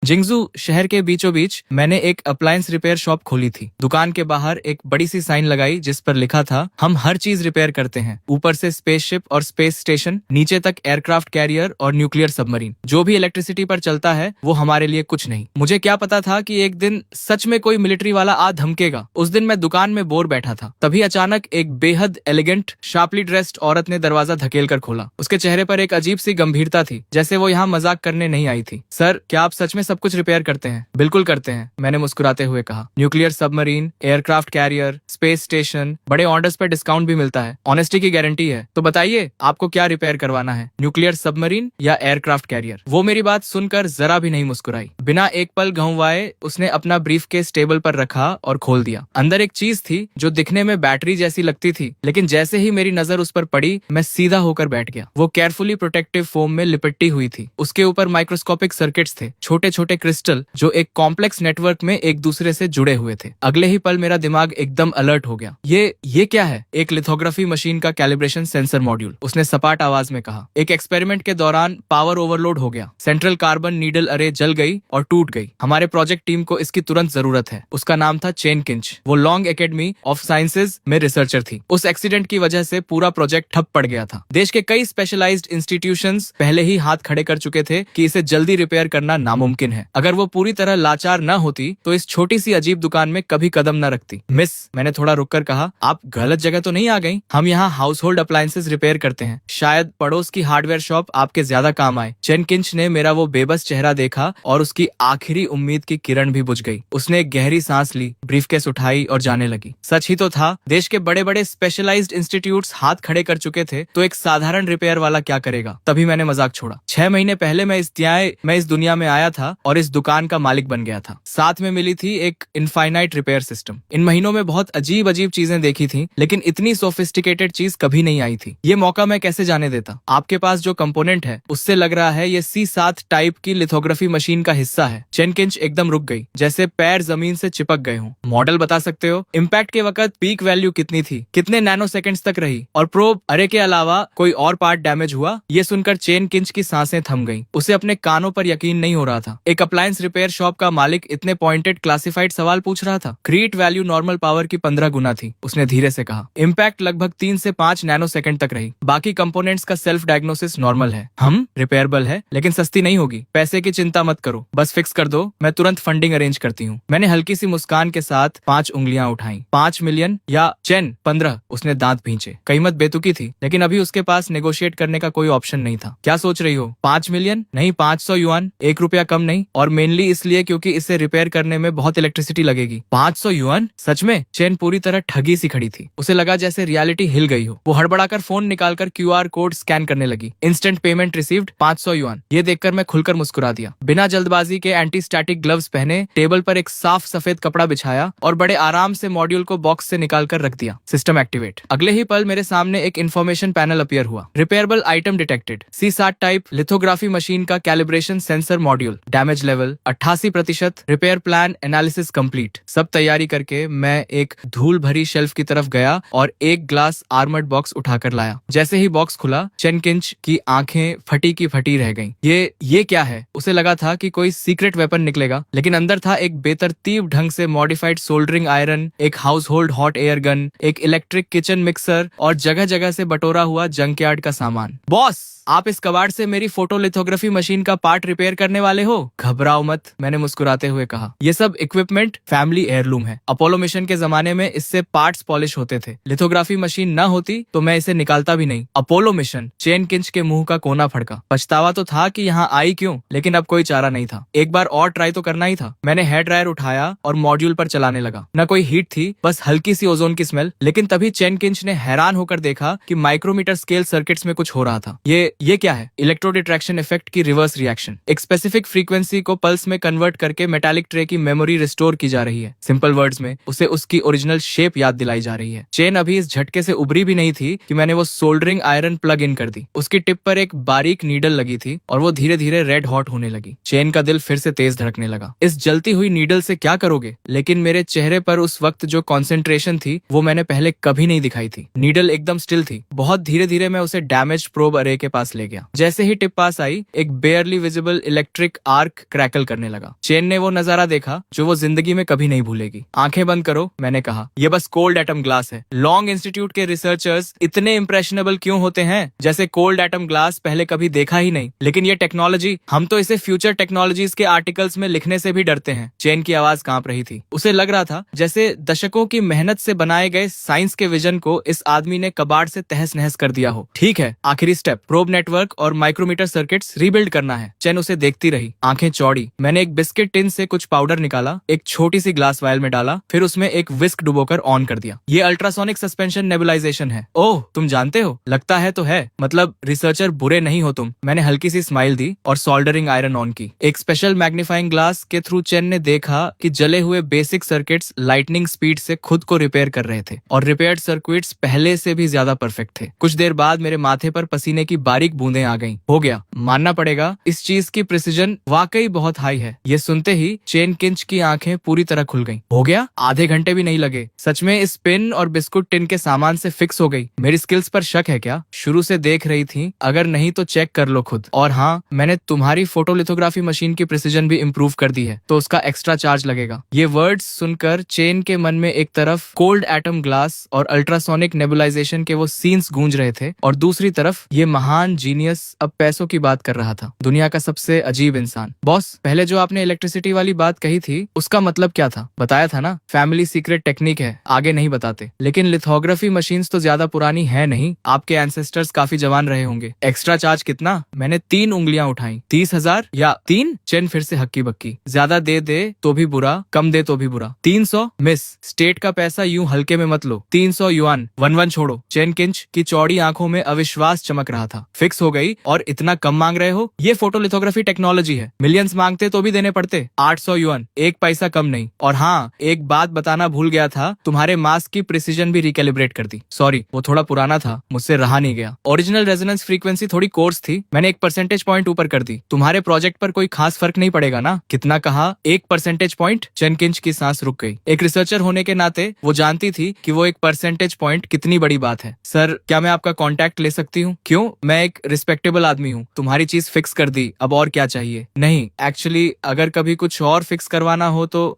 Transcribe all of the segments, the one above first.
Jingzhou शहर के बीचों बीच मैंने एक अप्लायंस रिपेयर शॉप खोली थी। दुकान के बाहर एक बड़ी सी साइन लगाई जिस पर लिखा था, हम हर चीज रिपेयर करते हैं, ऊपर से स्पेसशिप और स्पेस स्टेशन, नीचे तक एयरक्राफ्ट कैरियर और न्यूक्लियर सबमरीन। जो भी इलेक्ट्रिसिटी पर चलता है वो हमारे लिए कुछ नहीं। मुझे क्या पता था कि एक दिन सच में कोई मिलिट्री वाला आ धमकेगा। उस दिन मैं दुकान में बोर बैठा था, तभी अचानक एक बेहद एलिगेंट शार्पली ड्रेस्ड औरत ने दरवाजा धकेल कर खोला। उसके चेहरे पर एक अजीब सी गंभीरता थी, जैसे वो यहाँ मजाक करने नहीं आई थी। सर, क्या आप सच में सब कुछ रिपेयर करते हैं? बिल्कुल करते हैं, मैंने मुस्कुराते हुए कहा। Nuclear submarine, aircraft carrier, space station, बड़े ऑर्डर्स पर डिस्काउंट भी मिलता है, ऑनेस्टी की गारंटी है। तो बताइए आपको क्या रिपेयर करवाना है, न्यूक्लियर सबमरीन या एयरक्राफ्ट कैरियर? वो मेरी बात सुनकर जरा भी नहीं मुस्कुराई। बिना एक पल घुमाए उसने अपना ब्रीफ केस टेबल पर रखा और खोल दिया। अंदर एक चीज थी जो दिखने में बैटरी जैसी लगती थी, लेकिन जैसे ही मेरी नजर उस पर पड़ी मैं सीधा होकर बैठ गया। वो केयरफुली प्रोटेक्टिव फोम में लिपटी हुई थी। उसके ऊपर माइक्रोस्कोपिक सर्किट्स थे, छोटे छोटे क्रिस्टल जो एक कॉम्प्लेक्स नेटवर्क में एक दूसरे से जुड़े हुए थे। अगले ही पल मेरा दिमाग एकदम अलर्ट हो गया। ये क्या है? एक लिथोग्राफी मशीन का कैलिब्रेशन सेंसर मॉड्यूल, उसने सपाट आवाज में कहा। एक एक्सपेरिमेंट के दौरान पावर ओवरलोड हो गया, सेंट्रल कार्बन नीडल अरे जल गई और टूट गई। हमारे प्रोजेक्ट टीम को इसकी तुरंत जरूरत है। उसका नाम था चेन किंच। वो लॉन्ग एकेडमी ऑफ साइंसेज में रिसर्चर थी। उस एक्सीडेंट की वजह से पूरा प्रोजेक्ट ठप पड़ गया था। देश के कई स्पेशलाइज्ड इंस्टीट्यूशंस पहले ही हाथ खड़े कर चुके थे कि इसे जल्दी रिपेयर करना नामुमकिन है। अगर वो पूरी तरह लाचार न होती तो इस छोटी सी अजीब दुकान में कभी कदम न रखती। मिस, मैंने थोड़ा रुककर कहा, आप गलत जगह तो नहीं आ गई? हम यहाँ हाउस होल्ड अप्लायंसेज रिपेयर करते हैं, शायद पड़ोस की हार्डवेयर शॉप आपके ज्यादा काम आए। चेन किंच ने मेरा वो बेबस चेहरा देखा और उसकी आखिरी उम्मीद की किरण भी बुझ गई। उसने एक गहरी सांस ली, ब्रीफकेस उठाई और जाने लगी। सच ही तो था, देश के बड़े बड़े स्पेशलाइज्ड इंस्टीट्यूट्स हाथ खड़े कर चुके थे, तो एक साधारण रिपेयर वाला क्या करेगा? तभी मैंने मजाक छोड़ा। 6 महीने पहले मैं इस दुनिया में आया था और इस दुकान का मालिक बन गया था। साथ में मिली थी एक इनफाइनाइट रिपेयर सिस्टम। इन महीनों में बहुत अजीब अजीब चीजें देखी थी, लेकिन इतनी सोफिस्टिकेटेड चीज कभी नहीं आई थी। ये मौका मैं कैसे जाने देता? आपके पास जो कंपोनेंट है उससे लग रहा है ये C7 टाइप की लिथोग्राफी मशीन का हिस्सा है। चेन किंच एकदम रुक गई, जैसे पैर जमीन से चिपक गए हों। मॉडल बता सकते हो? इम्पैक्ट के वक्त पीक वैल्यू कितनी थी, कितने नैनो सेकंड्स तक रही, और प्रोब अरे के अलावा कोई और पार्ट डैमेज हुआ? ये सुनकर चेन किंच की सांसें थम गईं। उसे अपने कानों पर यकीन नहीं हो रहा था। एक अप्लायंस रिपेयर शॉप का मालिक इतने पॉइंटेड क्लासिफाइड सवाल पूछ रहा था। क्रिएट वैल्यू नॉर्मल पावर की 15 गुना थी, उसने धीरे से कहा। इम्पैक्ट लगभग 3 से 5 नैनो सेकंड तक रही। बाकी कंपोनेंट्स का सेल्फ डायग्नोसिस नॉर्मल है। हम रिपेयरेबल है, लेकिन सस्ती नहीं होगी। पैसे की चिंता मत करो, बस फिक्स कर दो, मैं तुरंत फंडिंग अरेंज करती हूँ। मैंने हल्की सी मुस्कान के साथ 5 उंगलियां उठाई। 5 मिलियन या चेन 15? उसने दांत भींचे। कीमत बेतुकी थी, लेकिन अभी उसके पास नेगोशिएट करने का कोई ऑप्शन नहीं था। क्या सोच रही हो? 5 मिलियन नहीं, 500 युआन, 1 रुपया कम नहीं, और मेनली इसलिए क्योंकि इसे रिपेयर करने में बहुत इलेक्ट्रिसिटी लगेगी। 500 युआन? सच में? चेन पूरी तरह ठगी सी खड़ी थी। उसे लगा जैसे रियलिटी हिल गई हो। वो हड़बड़ाकर फोन निकालकर QR कोड स्कैन करने लगी। Instant payment received, 500 yuan. ये देखकर मैं खुलकर मुस्कुरा दिया। बिना जल्दबाजी के एंटी स्टैटिक ग्लव्स पहने, टेबल पर एक साफ सफेद कपड़ा बिछाया और बड़े आराम से मॉड्यूल को बॉक्स से निकालकर रख दिया। System activate. अगले ही पल मेरे सामने एक इन्फॉर्मेशन पैनल अपीयर हुआ। Repairable item detected, C7 type lithography machine का calibration sensor module, damage level 88%, repair plan analysis complete. सब तैयारी करके मैं एक धूल भरी शेल्फ की तरफ गया और एक ग्लास आर्मर्ड बॉक्स उठाकर लाया। जैसे ही बॉक्स खुला, चेन किंच की आंखें फटी की फटी रह गईं। ये क्या है? उसे लगा था कि कोई सीक्रेट वेपन निकलेगा, लेकिन अंदर था एक बेतरतीब ढंग से मॉडिफाइड सोल्डरिंग आयरन, एक house hold hot air gun, एक इलेक्ट्रिक किचन मिक्सर और जगह जगह से बटोरा हुआ जंकयार्ड का सामान। बॉस, आप इस कबाड़ से मेरी फोटोलिथोग्राफी मशीन का पार्ट रिपेयर करने वाले हो? घबराओ मत, मैंने मुस्कुराते हुए कहा। ये सब इक्विपमेंट फैमिली एयरलूम है। अपोलो मिशन के जमाने में इससे पार्ट्स पॉलिश होते थे। लिथोग्राफी मशीन न होती तो मैं इसे निकालता भी नहीं। Apollo mission? चेन किंच के मुंह का कोना फड़का। पछतावा तो था कि यहाँ आई क्यों, लेकिन अब कोई चारा नहीं था। एक बार और ट्राई तो करना ही था। मैंने हेयर ड्रायर उठाया और मॉड्यूल पर चलाने लगा। न कोई हीट थी, बस हल्की सी ओजोन की स्मेल। लेकिन तभी चेन किंच ने हैरान होकर देखा कि माइक्रोमीटर स्केल सर्किट्स में कुछ हो रहा था। ये क्या है? इलेक्ट्रोडिट्रैक्शन इफेक्ट की रिवर्स रिएक्शन। एक स्पेसिफिक फ्रीक्वेंसी को पल्स में कन्वर्ट करके मेटालिक ट्रे की मेमोरी रिस्टोर की जा रही है। सिंपल वर्ड्स में उसे उसकी ओरिजिनल शेप याद दिलाई जा रही है। चेन अभी इस झटके से उभरी भी नहीं थी कि मैंने वो सोल्डरिंग आयरन प्लग इन कर दी। उसकी टिप पर एक बारीक नीडल लगी थी और वो धीरे धीरे रेड हॉट होने लगी। चेन का दिल फिर से तेज धड़कने लगा। इस जलती हुई नीडल से क्या करोगे? लेकिन मेरे चेहरे पर उस वक्त जो कॉन्सेंट्रेशन थी वो मैंने पहले कभी नहीं दिखाई थी। नीडल एकदम स्टिल थी। बहुत धीरे धीरे मैं उसे डैमेज प्रोब अरे के पास ले गया। जैसे ही टिप पास आई, एक बेयरली visible electric arc work crackle करने लगा। चेन ने वो नजारा देखा जो वो जिंदगी में कभी नहीं भूलेगी। आंखें बंद करो, मैंने कहा, ये बस कोल्ड एटम ग्लास है। लॉन्ग इंस्टीट्यूट के रिसर्चर्स इतने इंप्रेशनेबल क्यों होते हैं, जैसे कोल्ड एटम ग्लास पहले कभी देखा ही नहीं। लेकिन ये टेक्नोलॉजी, हम तो इसे फ्यूचर टेक्नोलॉजीज के आर्टिकल्स में लिखने से भी डरते हैं। चेन की आवाज कांप रही थी। उसे लग रहा था जैसे दशकों की मेहनत से बनाए गए साइंस के विजन को इस आदमी ने कबाड़ से तहस नहस कर दिया हो। ठीक है, आखिरी स्टेप, प्रोब नेटवर्क और माइक्रोमीटर सर्किट्स रीबिल्ड करना है। चेन उसे देखती रही, आंखें चौड़ी। मैंने एक बिस्किट टिन से कुछ पाउडर निकाला, एक छोटी सी ग्लास वायल में डाला, फिर उसमें एक विस्क डुबोकर ऑन कर दिया। ये अल्ट्रासोनिक सस्पेंशन नेबुलाइजेशन है। ओह, तुम जानते हो? लगता है तो है, मतलब रिसर्चर बुरे नहीं हो तुम। मैंने हल्की सी स्माइल दी और सोल्डरिंग आयरन ऑन की। एक स्पेशल मैग्नीफाइंग ग्लास के थ्रू चेन ने देखा कि जले हुए बेसिक सर्किट्स लाइटनिंग स्पीड से खुद को रिपेयर कर रहे थे और रिपेयर्ड सर्किट्स पहले से भी ज्यादा परफेक्ट थे। कुछ देर बाद मेरे माथे पर पसीने की बारीक बूंदें आ गईं। हो गया, मानना पड़ेगा, इस चीज की प्रिसीजन वाकई बहुत हाई है। ये सुनते ही चेन किंच की आंखें पूरी तरह खुल गईं। हो गया? आधे घंटे भी नहीं लगे। सच में इस पिन और बिस्कुट टिन के सामान से फिक्स हो गई। मेरी स्किल्स पर शक है क्या? शुरू से देख रही थी, अगर नहीं तो चेक कर लो खुद। और हाँ, मैंने तुम्हारी फोटोलिथोग्राफी मशीन की प्रिसीजन भी इम्प्रूव कर दी है, तो उसका एक्स्ट्रा चार्ज लगेगा। ये वर्ड्स सुनकर चेन के मन में एक तरफ कोल्ड एटम ग्लास और अल्ट्रासोनिक नेबुलाइजेशन के वो सीन्स गूंज रहे थे और दूसरी तरफ ये महान जीनियस अब पैसों की बात कर रहा था। दुनिया का सबसे अजीब इंसान। बॉस, पहले जो आपने इलेक्ट्रिसिटी वाली बात कही थी, उसका मतलब क्या था? बताया था ना, फैमिली सीक्रेट टेक्निक है, आगे नहीं बताते। लेकिन लिथोग्राफी मशीन्स तो ज्यादा पुरानी है नहीं, आपके एंसेस्टर्स काफी जवान रहे होंगे। एक्स्ट्रा चार्ज कितना? मैंने 3 उंगलियां उठाई। 30,000 या 3? चेन फिर से हक्की बक्की। ज्यादा दे तो भी बुरा, कम दे तो भी बुरा। 300? मिस, स्टेट का पैसा यूं हल्के में मत लो। 300 युआन। 1-1 छोड़ो। चेन किंच की चौड़ी आंखों में अविश्वास चमक रहा था। फिक्स हो गई? और इतना कम मांग रहे हो? ये फोटोलिथोग्राफी टेक्नोलॉजी है, मिलियंस मांगते तो भी देने पड़ते। 800 युआन, 1 पैसा कम नहीं। और हाँ, एक बात बताना भूल गया था, तुम्हारे मास्क की प्रिसीजन भी रिकैलिब्रेट कर दी। सॉरी, वो थोड़ा पुराना था, मुझसे रहा नहीं गया। ओरिजिनल रेजोनेंस फ्रीक्वेंसी थोड़ी कोर्स थी, मैंने 1 परसेंटेज पॉइंट ऊपर कर दी। तुम्हारे प्रोजेक्ट पर कोई खास फर्क नहीं पड़ेगा ना? कितना कहा? 1 परसेंटेज पॉइंट? चेन किंच की सांस रुक गई। एक रिसर्चर होने के नाते वो जानती थी कि वो 1 परसेंटेज पॉइंट कितनी बड़ी बात है। सर, क्या मैं आपका कॉन्टैक्ट ले सकती हूँ? क्यों? मैं एक रिस्पेक्टेबल आदमी हूँ। तुम्हारी चीज फिक्स कर दी, अब और क्या चाहिए? नहीं, एक्चुअली अगर कभी कुछ और फिक्स करवाना हो तो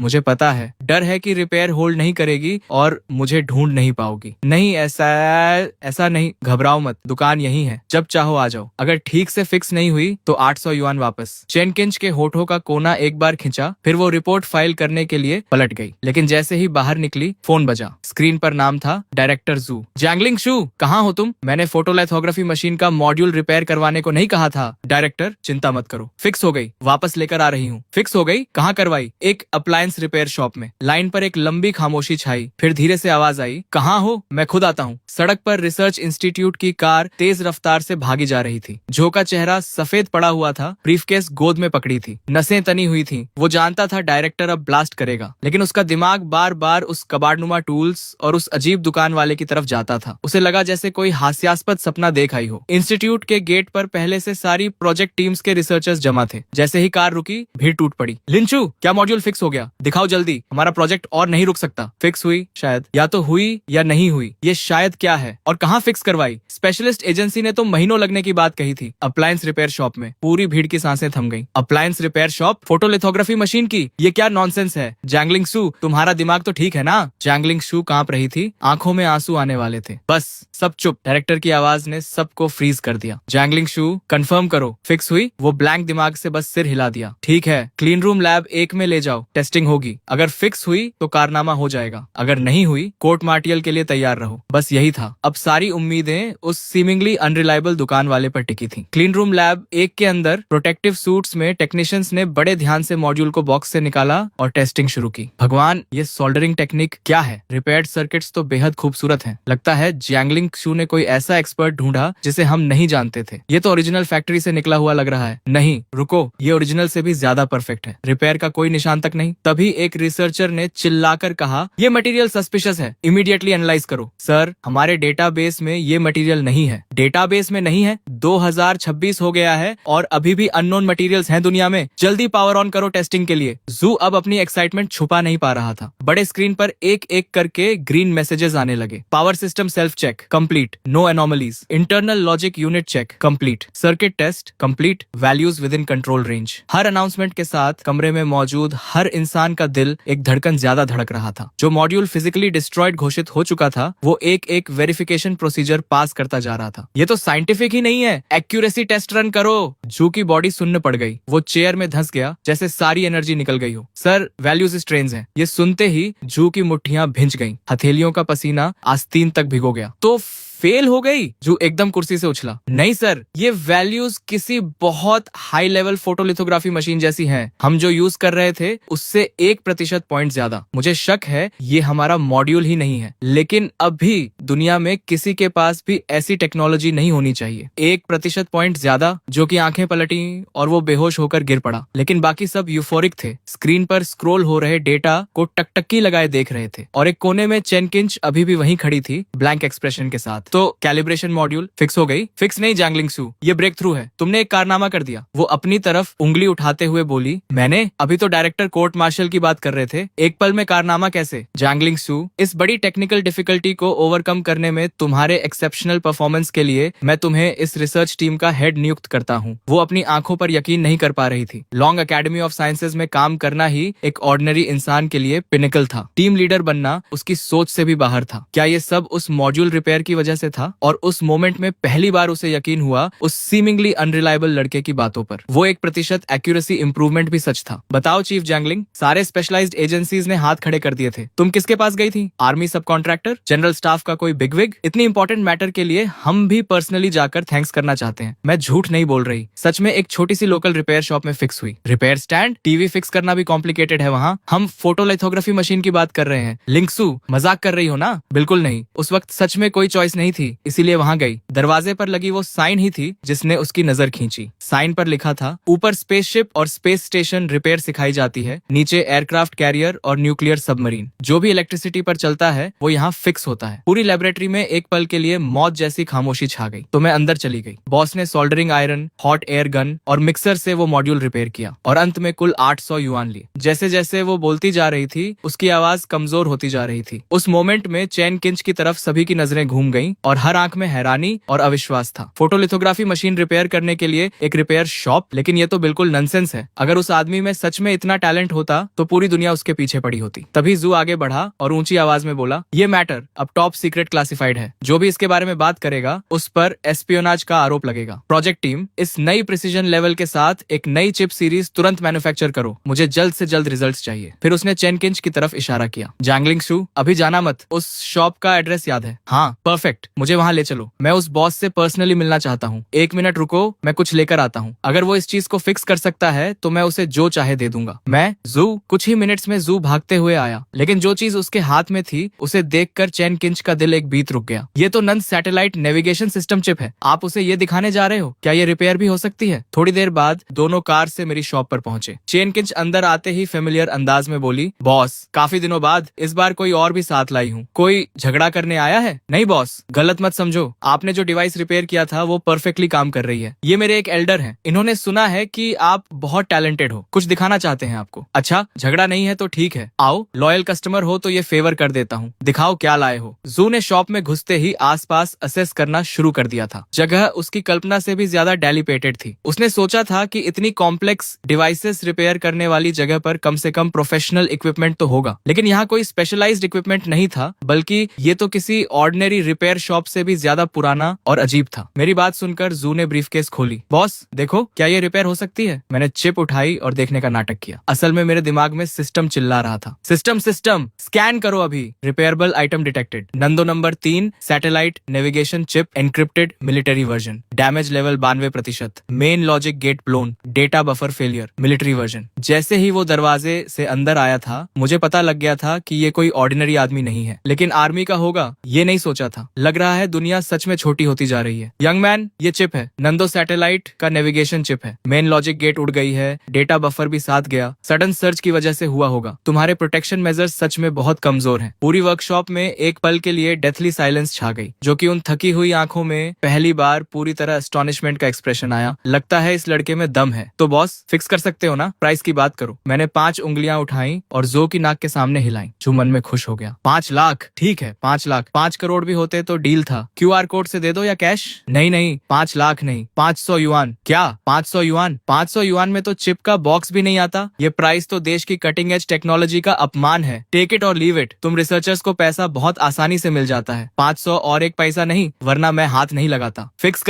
मुझे पता है, डर है कि रिपेयर होल्ड नहीं करेगी और मुझे ढूंढ नहीं पाओगी। नहीं, ऐसा नहीं, घबराओ मत, दुकान यही है, जब चाहो आ जाओ। अगर ठीक से फिक्स नहीं हुई तो 800 युआन वापस। चेन किंच के होठों का कोना एक बार खिंचा, फिर वो रिपोर्ट फाइल करने के लिए पलट गई। लेकिन जैसे ही बाहर निकली, फोन बजा। स्क्रीन पर नाम था डायरेक्टर जू। जैंगलिंग शू, कहाँ हो तुम? मैंने फोटोलिथोग्राफी मशीन का मॉड्यूल रिपेयर करवाने को नहीं कहा था? डायरेक्टर, चिंता मत करो, फिक्स हो गई, वापस लेकर आ रही हूँ। फिक्स हो गई? कहाँ करवाई? एक अप्लायंस रिपेयर शॉप में। लाइन पर एक लंबी खामोशी छाई, फिर धीरे से आवाज आई, कहाँ हो? मैं खुद आता हूँ। सड़क पर रिसर्च इंस्टीट्यूट की कार तेज रफ्तार से भागी जा रही थी। जो का चेहरा सफेद पड़ा हुआ था, ब्रीफकेस गोद में पकड़ी थी, नसें तनी हुई थी। वो जानता था डायरेक्टर अब ब्लास्ट करेगा, लेकिन उसका दिमाग बार बार उस कबाड़नुमा टूल्स और उस अजीब दुकान वाले की तरफ जाता था। उसे लगा जैसे कोई हास्यास्पद सपना देख आई हो। इंस्टीट्यूट के गेट पर पहले से सारी प्रोजेक्ट टीम्स के रिसर्चर्स जमा थे। जैसे ही कार रुकी, भीड़ टूट पड़ी। लिंचू, क्या मॉड्यूल फिक्स हो गया? दिखाओ जल्दी, हमारा प्रोजेक्ट और नहीं रुक सकता। फिक्स हुई? शायद। या तो हुई या नहीं हुई। ये शायद क्या है? और कहाँ फिक्स करवाई? स्पेशलिस्ट एजेंसी ने तो महीनों लगने की बात कही थी। अप्लायंस रिपेयर शॉप में। पूरी भीड़ की सांसें थम गईं। Appliance repair shop photolithography machine की? ये क्या नॉनसेंस है? जैंगलिंग शू, तुम्हारा दिमाग तो ठीक है ना? जैंगलिंग शू कांप रही थी, आंखों में आंसू आने वाले थे। बस, सब चुप। डायरेक्टर की आवाज ने सबको फ्रीज कर दिया। जैंगलिंग शू, कंफर्म करो, फिक्स हुई? वो ब्लैंक दिमाग से बस सिर हिला दिया। ठीक है, क्लीन रूम लैब 1 में ले जाओ, टेस्टिंग होगी। अगर फिक्स हुई तो कारनामा हो जाएगा, अगर नहीं हुई कोर्ट मार्टियल के लिए तैयार रहो। बस यही था। अब सारी उम्मीदें उस सीमिंगली अनरिलायबल दुकान वाले पर टिकी थी। क्लीन रूम लैब 1 के अंदर प्रोटेक्टिव सूट्स में टेक्नीशियंस ने बड़े ध्यान से मॉड्यूल को बॉक्स से निकाला और टेस्टिंग शुरू की। भगवान, ये सोल्डरिंग टेक्निक क्या है? रिपेयर्ड सर्किट्स तो बेहद खूबसूरत हैं। लगता है जैंगलिंग शू ने कोई ऐसा एक्सपर्ट ढूंढा जिसे हम नहीं जानते थे। ये तो ओरिजिनल फैक्ट्री से निकला हुआ लग रहा है। नहीं, रुको, ये ओरिजिनल से भी ज्यादा परफेक्ट है। रिपेयर का कोई निशान तक नहीं। तभी एक रिसर्चर ने चिल्लाकर कहा, ये मटेरियल सस्पिशियस है, इमीडिएटली एनालाइज करो। सर, हमारे डेटाबेस में ये मटेरियल नहीं है। डेटाबेस में नहीं है? 2026 हो गया है और अभी भी अननोन मटेरियल्स हैं दुनिया में। जल्दी पावर ऑन करो टेस्टिंग के लिए। जू अब अपनी एक्साइटमेंट छुपा नहीं पा रहा था। बड़े स्क्रीन पर एक एक करके ग्रीन मैसेजेस आने लगे। Power system self check complete, no anomalies. Internal logic unit check complete, circuit test complete, values within control range. हर अनाउंसमेंट के साथ कमरे में मौजूद हर इंसान का दिल एक धड़कन ज्यादा धड़क रहा था। जो मॉड्यूल फिजिकली डिस्ट्रॉयड घोषित हो चुका था, वो एक एक वेरिफिकेशन प्रोसीजर पास करता जा रहा था। ये तो साइंटिफिक ही नहीं है, एक्यूरेसी टेस्ट रन करो। जू की बॉडी सुन्न पड़ गई। वो चेयर में धंस गया जैसे सारी एनर्जी निकल गई हो। सर, वैल्यूज स्ट्रेन्स हैं। ये सुनते ही जू की मुट्ठियां भिंच गईं। हथेलियों का पसीना आस्तीन तक भिगो गया। तो फेल हो गई? जू एकदम कुर्सी से उछला। नहीं सर, ये वैल्यूज किसी बहुत हाई लेवल फोटोलिथोग्राफी मशीन जैसी हैं। हम जो यूज कर रहे थे उससे 1% पॉइंट ज्यादा। मुझे शक है ये हमारा मॉड्यूल ही नहीं है, लेकिन अब भी दुनिया में किसी के पास भी ऐसी टेक्नोलॉजी नहीं होनी चाहिए। 1% पॉइंट ज्यादा, जो कि आंखें पलटी और वो बेहोश होकर गिर पड़ा। लेकिन बाकी सब यूफोरिक थे। स्क्रीन पर स्क्रॉल हो रहे डेटा को टकटकी लगाए देख रहे थे और एक कोने में चेन किंच अभी भी वहीं खड़ी थी, ब्लैंक एक्सप्रेशन के साथ। तो कैलिब्रेशन मॉड्यूल फिक्स हो गई? फिक्स नहीं जैंगलिंग सू, ये ब्रेक थ्रू है। तुमने एक कारनामा कर दिया। वो अपनी तरफ उंगली उठाते हुए बोली। मैंने? अभी तो डायरेक्टर कोर्ट मार्शल की बात कर रहे थे। एक पल में कारनामा कैसे? जैंगलिंग सू, इस बड़ी टेक्निकल डिफिकल्टी को ओवरकम करने में तुम्हारे एक्सेप्शनल परफॉर्मेंस के लिए मैं तुम्हें इस रिसर्च टीम का हेड नियुक्त करता हूँ। वो अपनी आंखों पर यकीन नहीं कर पा रही थी। लॉन्ग एकेडमी ऑफ साइंसेज में काम करना ही एक ऑर्डिनरी इंसान के लिए पिनिकल था। टीम लीडर बनना उसकी सोच से भी बाहर था। क्या ये सब उस मॉड्यूल रिपेयर की वजह से था? और उस मोमेंट में पहली बार उसे यकीन हुआ उस सीमिंगली अनरिलायबल लड़के की बातों पर। वो 1% एक्यूरेसी इंप्रूवमेंट भी सच था। बताओ चीफ जैंगलिंग, सारे स्पेशलाइज्ड एजेंसीज ने हाथ खड़े कर दिए थे। तुम किसके पास गई थी? आर्मी सब कॉन्ट्रैक्टर, जनरल स्टाफ का कोई बिगविग? इतनी इंपॉर्टेंट मैटर के लिए हम भी पर्सनली जाकर थैंक्स करना चाहते हैं। मैं झूठ नहीं बोल रही, सच में एक छोटी सी लोकल रिपेयर शॉप में फिक्स हुई। Repair stand? टीवी फिक्स करना भी कॉम्प्लिकेटेड है वहाँ। हम फोटोलिथोग्राफी मशीन की बात कर रहे हैं। लिंक्सू, मजाक कर रही हो ना? बिल्कुल नहीं। उस वक्त सच में कोई चॉइस नहीं थी, इसीलिए वहां गई। दरवाजे पर लगी वो साइन ही थी जिसने उसकी नजर खींची। साइन पर लिखा था, ऊपर स्पेसशिप और स्पेस स्टेशन रिपेयर सिखाई जाती है, नीचे एयरक्राफ्ट कैरियर और न्यूक्लियर सबमरीन। जो भी इलेक्ट्रिसिटी पर चलता है वो यहाँ फिक्स होता है। पूरी लेबोरेटरी में एक पल के लिए मौत जैसी खामोशी छा गई। तो मैं अंदर चली गई। बॉस ने soldering iron, hot air gun और मिक्सर से वो मॉड्यूल रिपेयर किया और अंत में कुल 800 युआन लिए। जैसे जैसे वो बोलती जा रही थी उसकी आवाज कमजोर होती जा रही थी। उस मोमेंट में चैन किंच की तरफ सभी की नजरें घूम गईं और हर आंख में हैरानी और अविश्वास था। फोटोलिथोग्राफी मशीन रिपेयर करने के लिए एक रिपेयर शॉप? लेकिन ये तो बिल्कुल नॉनसेंस है। अगर उस आदमी में सच में इतना टैलेंट होता तो पूरी दुनिया उसके पीछे पड़ी होती। तभी जू आगे बढ़ा और ऊंची आवाज में बोला, ये मैटर अब टॉप सीक्रेट क्लासिफाइड है। जो भी इसके बारे में बात करेगा उस पर एस्पियोनाज का आरोप लगेगा। प्रोजेक्ट टीम, इस नई प्रिसीजन लेवल के साथ एक नई चिप सीरीज तुरंत मैन्युफैक्चर करो। मुझे जल्द से जल्द रिजल्ट्स चाहिए। फिर उसने चेन किंच की तरफ इशारा किया। जैंगलिंग सू, अभी जाना मत। उस शॉप का एड्रेस याद है? हाँ, परफेक्ट, मुझे वहां ले चलो। मैं उस बॉस से पर्सनली मिलना चाहता हूँ। 1 मिनट रुको, मैं कुछ लेकर आता हूँ। अगर वो इस चीज को फिक्स कर सकता है तो मैं उसे जो चाहे दे दूंगा। मैं? जू? कुछ ही मिनट्स में जू भागते हुए आया, लेकिन जो चीज उसके हाथ में थी उसे देखकर चैन किंच का दिल एक बीत रुक गया। ये तो नन सैटेलाइट नेविगेशन सिस्टम चिप है। आप उसे ये दिखाने जा रहे हो? क्या ये रिपेयर भी हो सकती है? थोड़ी देर बाद दोनों कार से मेरी शॉप पर पहुंचे। चैन किंच अंदर आते ही फेमिलियर अंदाज में बोली, बॉस, काफी दिनों बाद इस बार कोई और भी साथ लाई हूँ। कोई झगड़ा करने आया है? नहीं बॉस, गलत मत समझो। आपने जो डिवाइस रिपेयर किया था वो परफेक्टली काम कर रही है। ये मेरे एक एल्डर हैं। इन्होंने सुना है कि आप बहुत टैलेंटेड हो, कुछ दिखाना चाहते हैं आपको। अच्छा, झगड़ा नहीं है तो ठीक है, आओ, लॉयल कस्टमर हो तो ये फेवर कर देता हूँ। दिखाओ क्या लाए हो। जू ने शॉप में घुसते ही आसपास असेस करना शुरू कर दिया था। जगह उसकी कल्पना से भी ज्यादा डेलिपेटेड थी। उसने सोचा था कि इतनी कॉम्प्लेक्स डिवाइसेस रिपेयर करने वाली जगह पर कम से कम प्रोफेशनल इक्विपमेंट तो होगा, लेकिन यहाँ कोई स्पेशलाइज्ड इक्विपमेंट नहीं था, बल्कि ये तो किसी ऑर्डिनरी रिपेयर शॉप से भी ज्यादा पुराना और अजीब था। मेरी बात सुनकर जू ने ब्रीफकेस खोली। बॉस देखो, क्या ये रिपेयर हो सकती है? मैंने चिप उठाई और देखने का नाटक किया। असल में मेरे दिमाग में सिस्टम चिल्ला रहा था, सिस्टम सिस्टम स्कैन करो अभी। Repairable item detected. नंदो number 3 satellite navigation chip encrypted military version. Damage level 92%। Main logic gate blown. Data buffer failure military version. जैसे ही वो दरवाजे से अंदर आया था मुझे पता लग गया था कि ये कोई ऑर्डिनरी आदमी नहीं है, लेकिन आर्मी का होगा ये नहीं सोचा था। लग लग रहा है दुनिया सच में छोटी होती जा रही है। यंग मैन, ये चिप है, नंदो सैटेलाइट का नेविगेशन चिप है। मेन लॉजिक गेट उड़ गई है, डेटा बफर भी साथ गया। सडन सर्च की वजह से हुआ होगा। तुम्हारे प्रोटेक्शन मेजर्स सच में बहुत कमजोर हैं। पूरी वर्कशॉप में एक पल के लिए डेथली साइलेंस छा गई, जो कि उन थकी हुई आंखों में पहली बार पूरी तरह एस्टॉनिशमेंट का एक्सप्रेशन आया। लगता है इस लड़के में दम है। तो बॉस, फिक्स कर सकते हो ना? प्राइस की बात करो। मैंने 5 उंगलियां उठाई और जो की नाक के सामने हिलाई, जो मन में खुश हो गया। 5 लाख, ठीक है 5 लाख। 5 करोड़ भी होते तो डील था। QR कोड से दे दो या कैश? नहीं नहीं, 5 लाख नहीं, 500 युआन। क्या 500 युआन? 500 युआन में तो चिप का बॉक्स भी नहीं आता। ये प्राइस तो देश की कटिंग एज टेक्नोलॉजी का अपमान है। टेक इट और लीव इट। तुम रिसर्चर्स को पैसा बहुत आसानी से मिल जाता है। 500 और 1 पैसा नहीं, वरना मैं हाथ नहीं लगाता। फिक्स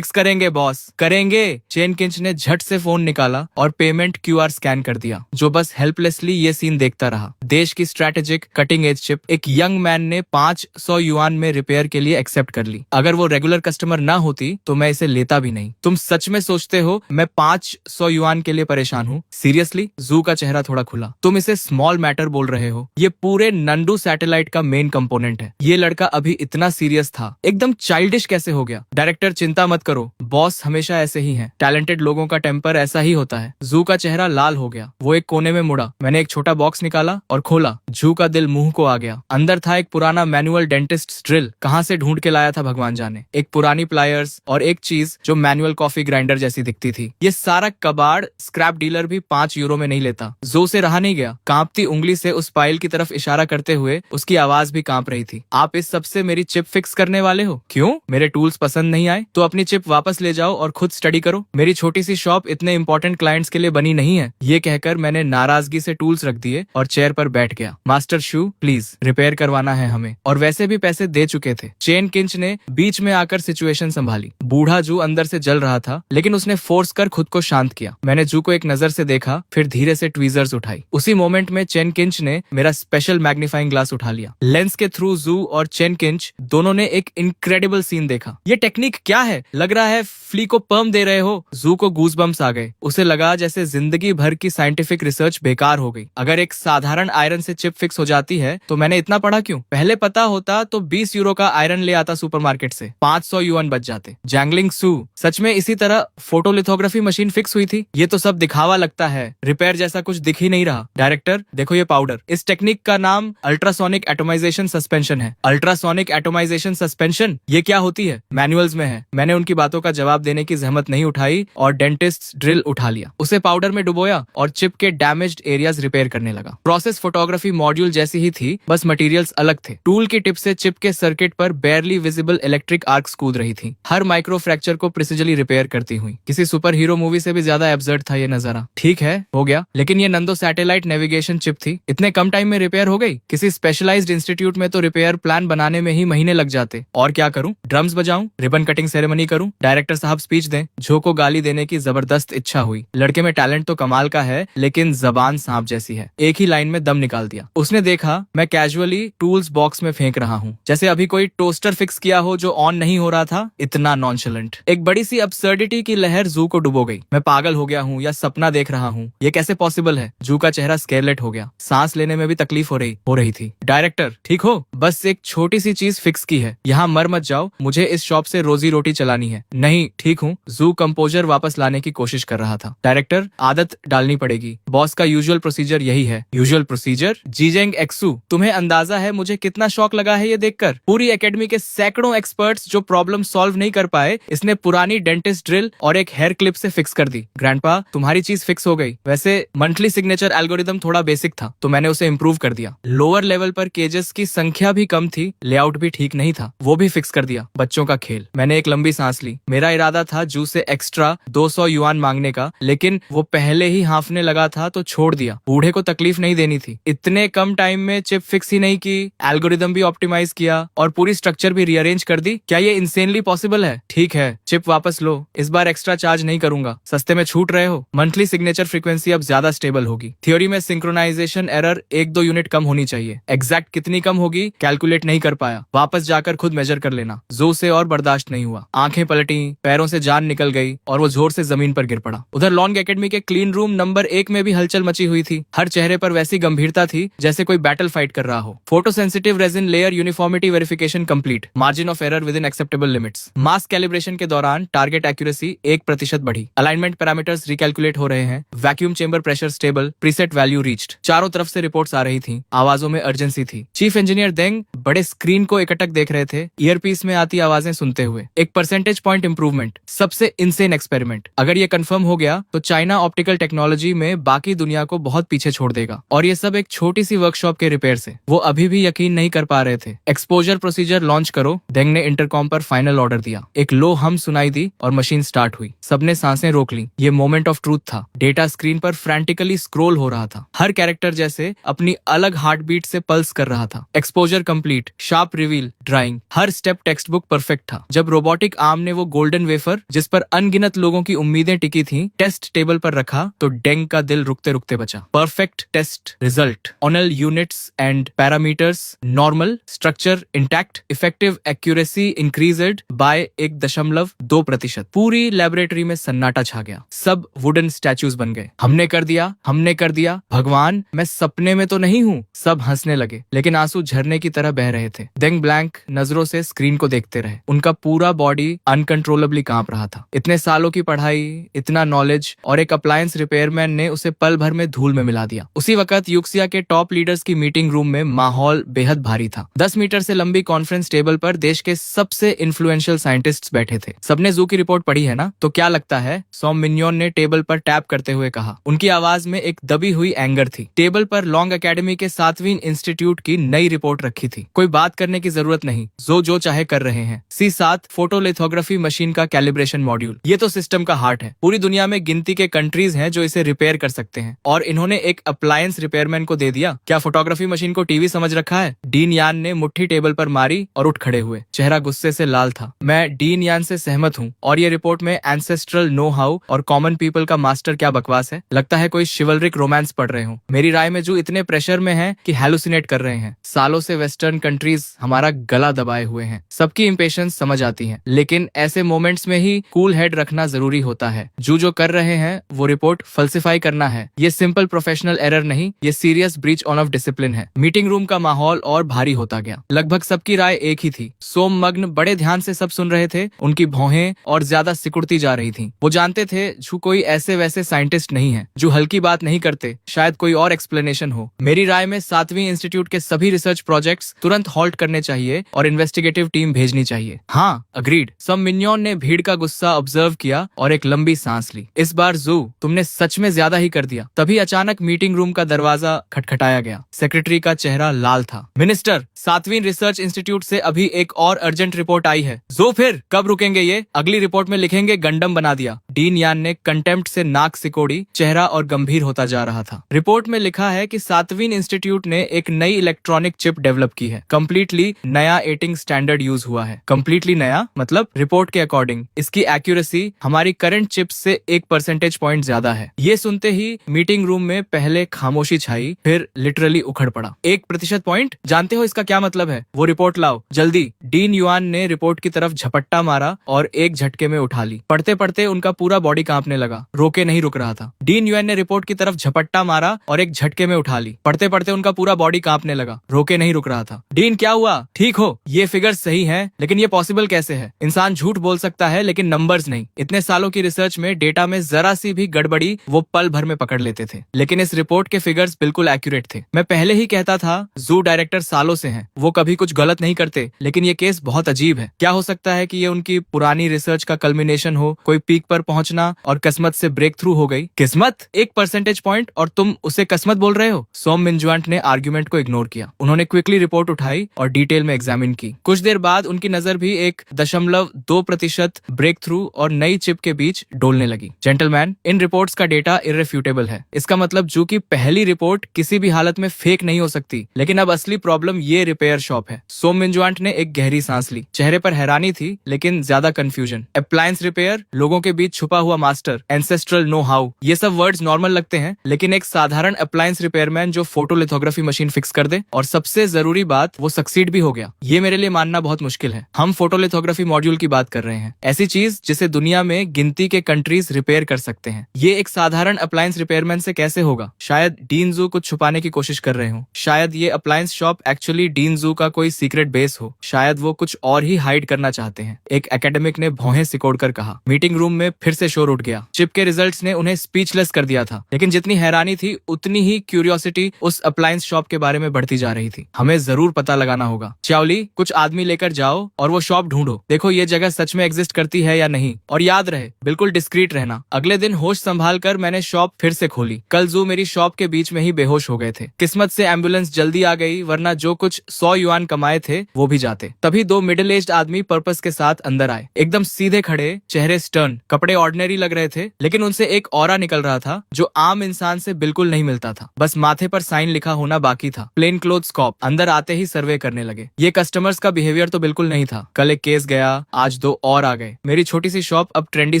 करेंगे बॉस, करेंगे। चेन किंच ने झट से फोन निकाला और पेमेंट QR स्कैन कर दिया, जो बस हेल्पलेसली ये सीन देखता रहा। देश की स्ट्रैटेजिक कटिंग एज चिप एक यंग मैन ने 500 युआन में रिपेयर के लिए एक्सेप्ट कर ली। अगर वो रेगुलर कस्टमर ना होती तो मैं इसे लेता भी नहीं। तुम सच में सोचते हो मैं 500 युआन के लिए परेशान हूँ? सीरियसली? जू का चेहरा थोड़ा खुला। तुम इसे स्मॉल मैटर बोल रहे हो? ये पूरे नंदू सैटेलाइट का मेन कंपोनेंट है। ये लड़का अभी इतना सीरियस था, एकदम चाइल्डिश कैसे हो गया? डायरेक्टर, चिंता मत करो, बॉस हमेशा ऐसे ही हैं। टैलेंटेड लोगों का टेम्पर ऐसा ही होता है। जू का चेहरा लाल हो गया। वो एक कोने में मुड़ा। मैंने एक छोटा बॉक्स निकाला और खोला। जू का दिल मुंह को आ गया। अंदर था एक पुराना मैनुअल डेंटिस्ट ड्रिल। कहाँ से ढूंढ के लाया था भगवान जाने। एक पुरानी प्लायर्स और एक चीज जो मैनुअल कॉफी ग्राइंडर जैसी दिखती थी। ये सारा कबाड़ स्क्रैप डीलर भी 5 यूरो में नहीं लेता। जो से रहा नहीं गया। कांपती उंगली से उस पाइल की तरफ इशारा करते हुए उसकी आवाज भी कांप रही थी। आप इस सबसे मेरी चिप फिक्स करने वाले हो? क्यों? मेरे टूल्स पसंद नहीं आए? तो अपनी चिप वापस ले जाओ और खुद स्टडी करो। मेरी छोटी सी शॉप इतने इंपॉर्टेंट क्लाइंट्स के लिए बनी नहीं है। ये कहकर मैंने नाराजगी से टूल्स रख दिए और चेयर पर बैठ गया। मास्टर शू, प्लीज रिपेयर करवाना है हमें, और वैसे भी पैसे दे चुके थे। चेन किंच ने बीच में आकर सिचुएशन संभाली। बूढ़ा जू अंदर से जल रहा था, लेकिन उसने फोर्स कर खुद को शांत किया। मैंने जू को एक नजर से देखा, फिर धीरे से ट्वीजर्स उठाई। उसी मोमेंट में चेन किंच ने मेरा स्पेशल मैग्नीफाइंग ग्लास उठा लिया। लेंस के थ्रू जू और चेन किंच दोनों ने एक इनक्रेडिबल सीन देखा। ये टेक्निक क्या है? लग रहा है फ्ली को पर्म दे रहे हो। जू को गूज़बम्प्स आ गए। उसे लगा जैसे जिंदगी भर की साइंटिफिक रिसर्च बेकार हो गई। अगर एक साधारण आयरन से चिप फिक्स हो जाती है तो मैंने इतना पढ़ा क्यों? पहले पता होता तो 20 यूरो का आयरन ले आता सुपरमार्केट से, 500 युआन बच जाते। जैंगलिंग सू, सच में इसी तरह फोटोलिथोग्राफी मशीन फिक्स हुई थी? ये तो सब दिखावा लगता है, रिपेयर जैसा कुछ दिख ही नहीं रहा। डायरेक्टर देखो ये पाउडर। इस टेक्निक का नाम अल्ट्रासोनिक एटोमाइजेशन सस्पेंशन है। Ultrasonic atomisation suspension? ये क्या होती है? मैनुअल्स में है। मैंने उनकी बातों का जवाब देने की जहमत नहीं उठाई और डेंटिस्ट ड्रिल उठा लिया। उसे पाउडर में डुबोया और चिप के डैमेज्ड एरियाज रिपेयर करने लगा। प्रोसेस फोटोग्राफी मॉड्यूल जैसी ही थी, बस मटेरियल्स अलग थे। टूल की टिप से चिप के सर्किट पर बेयरली विजिबल इलेक्ट्रिक आर्क्स कूद रही थी, हर माइक्रो फ्रैक्चर को प्रिसिजली रिपेयर करती हुई। किसी सुपर हीरो मूवी से भी ज्यादा एब्सर्ड था ये नजारा। ठीक है, हो गया, लेकिन ये नंदो सैटेलाइट नेविगेशन चिप थी, इतने कम टाइम में रिपेयर हो गई? किसी स्पेशलाइज्ड इंस्टीट्यूट में तो रिपेयर प्लान बनाने में ही महीने लग जाते। और क्या करूं? ड्रम्स बजाऊं? रिबन कटिंग सेरेमनी करूं? डायरेक्टर साहब स्पीच दें? जो को गाली देने की जबरदस्त इच्छा हुई। लड़के में टैलेंट तो कमाल का है, लेकिन जबान सांप जैसी है। एक ही लाइन में दम निकाल दिया। उसने देखा मैं कैजुअली टूल्स बॉक्स में फेंक रहा हूँ, जैसे अभी कोई टोस्टर फिक्स किया हो जो ऑन नहीं हो रहा था। इतना नॉनशलेंट। एक बड़ी सी अब्सर्डिटी की लहर जू को डुबो गई। मैं पागल हो गया हूँ या सपना देख रहा हूँ? ये कैसे पॉसिबल है? जू का चेहरा स्केरलेट हो गया। सांस लेने में भी तकलीफ हो रही थी। डायरेक्टर ठीक हो? बस एक छोटी सी चीज फिक्स की है, यहाँ मर मत जाओ, मुझे इस शॉप से रोजी रोटी चलानी है। नहीं ठीक हूँ। जू कंपोजर वापस लाने की कोशिश कर रहा था। डायरेक्टर आदत डालनी पड़ेगी, बॉस का यूजुअल प्रोसीजर यही है। Usual procedure? जीजेंग एक्सू, तुम्हें अंदाजा है मुझे कितना शौक लगा है ये देखकर? पूरी एकेडमी के सैकड़ों एक्सपर्ट्स जो प्रॉब्लम सॉल्व नहीं कर पाए, इसने पुरानी डेंटिस्ट ड्रिल और एक हेयर क्लिप से फिक्स कर दी। ग्रैंडपा तुम्हारी चीज फिक्स हो गई। वैसे मंथली सिग्नेचर एल्गोरिदम थोड़ा बेसिक था तो मैंने उसे इम्प्रूव कर दिया। लोअर लेवल पर केजेस की संख्या भी कम थी, लेआउट भी ठीक नहीं था, वो भी फिक्स कर दिया। बच्चों का खेल। मैंने एक लंबी सांस ली। मेरा इरादा था जू से एक्स्ट्रा 200 युआन मांगने का, लेकिन वो पहले ही हांफने लगा था तो छोड़ दिया। बूढ़े को तकलीफ नहीं देनी थी। इतने कम टाइम में चिप फिक्स ही नहीं की, एल्गोरिदम भी ऑप्टिमाइज किया और पूरी स्ट्रक्चर भी रीअरेंज कर दी। क्या ये इंसेनली पॉसिबल है? ठीक है, चिप वापस लो, इस बार एक्स्ट्रा चार्ज नहीं करूंगा। सस्ते में छूट रहे हो। मंथली सिग्नेचर फ्रीक्वेंसी अब ज्यादा स्टेबल होगी। थ्योरी में सिंक्रोनाइजेशन एरर 1-2 यूनिट कम होनी चाहिए। एग्जैक्ट कितनी कम होगी कैलकुलेट नहीं कर पाया। वापस जाकर खुद मेजर कर लेना। जो से और बर्दाश्त नहीं हुआ। आंखें पलटी, पैरों से जान निकल गई और वो जोर से जमीन पर गिर पड़ा। उधर लॉन्ग एकेडमी के क्लीन रूम नंबर 1 में भी हलचल मची हुई थी। हर चेहरे पर वैसी गंभीर गंभीरता थी जैसे कोई बैटल फाइट कर रहा हो। Photo sensitive resin layer uniformity verification complete, margin of error with in acceptable limits. Mask calibration के दौरान टारगेट एक्यूरेसी 1% बढ़ी। अलाइनमेंट पैरामीटर्स रिकैलकुलेट हो रहे हैं। Vacuum chamber pressure stable, preset value reached. चारों तरफ से रिपोर्ट्स आ रही थी, आवाजों में अर्जेंसी थी। चीफ इंजीनियर देंग बड़े स्क्रीन को एकटक देख रहे थे, ईयरपीस में आती आवाजें सुनते हुए। एक परसेंटेज पॉइंट इंप्रूवमेंट, सबसे इनसेन एक्सपेरिमेंट। अगर ये कंफर्म हो गया तो चाइना ऑप्टिकल टेक्नोलॉजी में बाकी दुनिया को बहुत पीछे छोड़ देगा। और ये सब एक छोटी सी वर्कशॉप के रिपेयर से। वो अभी भी यकीन नहीं कर पा रहे थे। एक्सपोजर प्रोसीजर लॉन्च करो, देंग ने इंटरकॉम पर फाइनल ऑर्डर दिया। एक लो हम सुनाई दी और मशीन स्टार्ट हुई। सबने सांसें रोक ली। ये मोमेंट ऑफ ट्रूथ था। डेटा स्क्रीन पर फ्रैंटिकली स्क्रॉल हो रहा था। हर कैरेक्टर जैसे अपनी अलग हार्ट बीट से पल्स कर रहा था। Exposure complete, sharp reveal, drawing, हर स्टेप टेक्स्ट बुक परफेक्ट था। जब रोबोटिक आर्म ने वो गोल्डन वेफर जिस पर अनगिनत लोगों की उम्मीदें टिकी थी टेस्ट टेबल पर रखा तो डेंग का दिल रुकते रुकते बचा। Perfect test result, all units and parameters normal, structure intact, effective accuracy increased by 1.2%। पूरी लेबोरेटरी में सन्नाटा छा गया। सब वुडन स्टैचूज बन गए। हमने कर दिया, हमने कर दिया, भगवान मैं सपने में तो नहीं हूँ। सब हंसने लगे, लेकिन आंसू झरने की तरह बह रहे थे। डेंग ब्लैंक नजरों से स्क्रीन को देखते रहे। उनका पूरा बॉडी अनकंट्रोलेबली कांप रहा था। इतने सालों की पढ़ाई, इतना नॉलेज और एक अप्लायंस रिपेयरमैन ने उसे पल भर में धूल में मिला दिया। उसी वक्त यूक्सिया के टॉप लीडर्स की मीटिंग रूम में माहौल बेहद भारी था। 10 मीटर से लंबी कॉन्फ्रेंस टेबल पर देश के सबसे इन्फ्लुएंशियल साइंटिस्ट्स बैठे थे। सबने जू की रिपोर्ट पढ़ी है ना? तो क्या लगता है? सॉम मिन्योन ने टेबल पर टैप करते हुए कहा। उनकी आवाज में एक दबी हुई एंगर थी। टेबल पर लॉन्ग एकेडमी के 7वीं इंस्टीट्यूट की नई रिपोर्ट रखी थी। कोई बात करने की जरूरत नहीं, जो चाहे कर रहे हैं। C7 फोटोलिथोग्राफी मशीन का कैलिब्रेशन मॉड्यूल, ये तो सिस्टम का हार्ट है। पूरी दुनिया में गिनती के कंट्रीज हैं जो इसे रिपेयर कर सकते हैं, और इन्होंने एक अप्लायंस रिपेयरमैन को दे दिया। क्या फोटोग्राफी मशीन को टीवी समझ रखा है? डीन यान ने मुट्ठी टेबल पर मारी और उठ खड़े हुए। चेहरा गुस्से से लाल था। मैं डीन यान से सहमत हूँ, और ये रिपोर्ट में एंसेस्ट्रल नो हाउ और कॉमन पीपल का मास्टर क्या बकवास है। लगता है कोई शिवलरिक रोमांस पढ़ रहे हो। मेरी राय में जो इतने प्रेशर में है कि हैलुसिनेट कर रहे हैं। सालों से वेस्टर्न कंट्रीज हमारा गला दबाए हुए हैं। सबकी इंपेशेंस समझ आती है, लेकिन ऐसे मोमेंट्स में ही कूल हेड रखना जरूरी होता है। जो कर रहे हैं वो रिपोर्ट फल्सिफाई करना है। ये सिंपल प्रोफेशनल एरर नहीं, ये serious breach on off discipline है। मीटिंग रूम का माहौल और भारी होता गया। लगभग सबकी राय एक ही थी। सोम मग्न बड़े ध्यान से सब सुन रहे थे। उनकी भौहें और ज्यादा सिकुड़ती जा रही थी। वो जानते थे जो कोई ऐसे वैसे साइंटिस्ट नहीं है जो हल्की बात नहीं करते। शायद कोई और एक्सप्लेनेशन हो। मेरी राय में 7वीं इंस्टीट्यूट के सभी रिसर्च प्रोजेक्ट्स तुरंत हॉल्ट करने चाहिए और इन्वेस्टिगेटिव टीम भेजनी चाहिए। हाँ, अग्रीड। सम मिन्योन ने भीड़ का गुस्सा ऑब्जर्व किया और एक लंबी सांस ली। इस बार जू तुमने सच में ज्यादा ही कर दिया। तभी अचानक मीटिंग रूम का दरवाजा खटखटाया गया। सेक्रेटरी का चेहरा लाल था। मिनिस्टर, 7वीं रिसर्च इंस्टीट्यूट से अभी एक और अर्जेंट रिपोर्ट आई है। जो फिर कब रुकेंगे? ये अगली रिपोर्ट में लिखेंगे गंडम बना दिया। डीन यान ने कंटेम्प्ट से नाक सिकोड़ी। चेहरा और गंभीर होता जा रहा था। रिपोर्ट में लिखा है कि 7वीं इंस्टीट्यूट ने एक नई इलेक्ट्रॉनिक चिप डेवलप की है। कंप्लीटली नया एटिंग स्टैंडर्ड यूज हुआ है। कंप्लीटली नया मतलब रिपोर्ट के अकॉर्डिंग इसकी एक्यूरेसी हमारी करंट चिप से 1% पॉइंट ज्यादा है। ये सुनते ही मीटिंग रूम में पहले खामोशी छाई, फिर लिटरली उखड़ पड़ा। 1% पॉइंट? जानते हो इसका क्या मतलब है? वो रिपोर्ट लाओ जल्दी। डीन युआन ने रिपोर्ट की तरफ झपट्टा मारा और एक झटके में उठा ली। पढ़ते पढ़ते उनका पूरा बॉडी कांपने लगा। रोके नहीं रुक रहा था। डीन युआन ने रिपोर्ट की तरफ झपट्टा मारा और एक झटके में उठा ली। पढ़ते पढ़ते उनका पूरा बॉडी कांपने लगा। रोके नहीं रुक रहा था। डीन, क्या हुआ? ठीक हो? ये फिगर्स सही हैं, लेकिन ये पॉसिबल कैसे है? इंसान झूठ बोल सकता है लेकिन नंबर्स नहीं। इतने सालों की रिसर्च में डेटा में जरा सी भी गड़बड़ी वो पल भर में पकड़ लेते थे, लेकिन इस रिपोर्ट के फिगर्स बिल्कुल एक्यूरेट थे। मैं पहले ही कहता था जू डायरेक्टर सालों से हैं, वो कभी कुछ गलत नहीं करते, लेकिन ये केस बहुत अजीब है। क्या हो सकता है कि ये उनकी पुरानी रिसर्च का कल्मिनेशन हो? कोई पीक पर पहुंचना और किस्मत से ब्रेक थ्रू हो गई। किस्मत? 1% पॉइंट और तुम उसे किस्मत बोल रहे हो? सोम मिन्जुआंट ने आर्ग्यूमेंट को इग्नोर किया। उन्होंने क्विकली रिपोर्ट उठाई और डिटेल में एग्जामिन की। कुछ देर बाद उनकी नजर भी 1.2% ब्रेक थ्रू और नई चिप के बीच डोलने लगी। जेंटलमैन, इन रिपोर्ट्स का डेटा इररेफ्यूटेबल है। इसका मतलब जू की पहली रिपोर्ट किसी भी हालत में फेक नहीं हो सकती। लेकिन अब असली प्रॉब्लम ये रिपेयर शॉप है। सोम मिन्जुआंट ने एक गहरी सांस ली। चेहरे पर हैरानी थी लेकिन ज्यादा कंफ्यूजन। अप्लायंस रिपेयर, लोगों के बीच छुपा हुआ मास्टर, एंसेस्ट्रल नो हाउ, ये सब वर्ड्स नॉर्मल लगते हैं, लेकिन एक साधारण अप्लायंस रिपेयरमैन जो फोटोलिथोग्राफी मशीन फिक्स कर दे और सबसे जरूरी बात वो सक्सीड भी हो गया, ये मेरे लिए मानना बहुत मुश्किल है। हम फोटोलिथोग्राफी मॉड्यूल की बात कर रहे हैं, ऐसी चीज जिसे दुनिया में गिनती के कंट्रीज रिपेयर कर सकते हैं। ये एक साधारण अप्लायंस रिपेयरमैन से कैसे होगा? शायद डीन जू जू कुछ छुपाने की कोशिश कर रहे हो। शायद ये अप्लायंस शॉप एक्चुअली डीन जू का कोई सीक्रेट बेस हो। शायद वो कुछ और ही हाइड करना चाहते हैं, एक एकेडमिक ने भौहें सिकोड़कर कहा। मीटिंग रूम में फिर से शोर उठ गया। चिप के रिजल्ट्स ने उन्हें स्पीचलेस कर दिया था, लेकिन जितनी हैरानी थी उतनी ही क्यूरियोसिटी उस अप्लायंस शॉप के बारे में बढ़ती जा रही थी। हमें जरूर पता लगाना होगा। चाओली, कुछ आदमी लेकर जाओ और वो शॉप ढूंढो। देखो ये जगह सच में एग्जिस्ट करती है या नहीं, और याद रहे बिल्कुल डिस्क्रीट रहना। अगले दिन होश संभाल कर मैंने शॉप फिर से खोली। कल जू मेरी शॉप के बीच में ही बेहोश हो गए थे। किस्मत से एम्बुलेंस जल्दी आ गई, वरना जो कुछ 100 युआन कमाए थे वो भी जाते। तभी 2 मिडिल एज्ड आदमी पर्पस के साथ अंदर आए। एकदम सीधे खड़े, चेहरे स्टर्न, कपड़े ऑर्डिनरी लग रहे थे, लेकिन उनसे एक ऑरा निकल रहा था जो आम इंसान से बिल्कुल नहीं मिलता था। बस माथे पर साइन लिखा होना बाकी था। Plain clothes cop. अंदर आते ही सर्वे करने लगे। ये कस्टमर्स का बिहेवियर तो बिल्कुल नहीं था। कल एक केस गया, आज 2 और आ गए। मेरी छोटी सी शॉप अब ट्रेंडी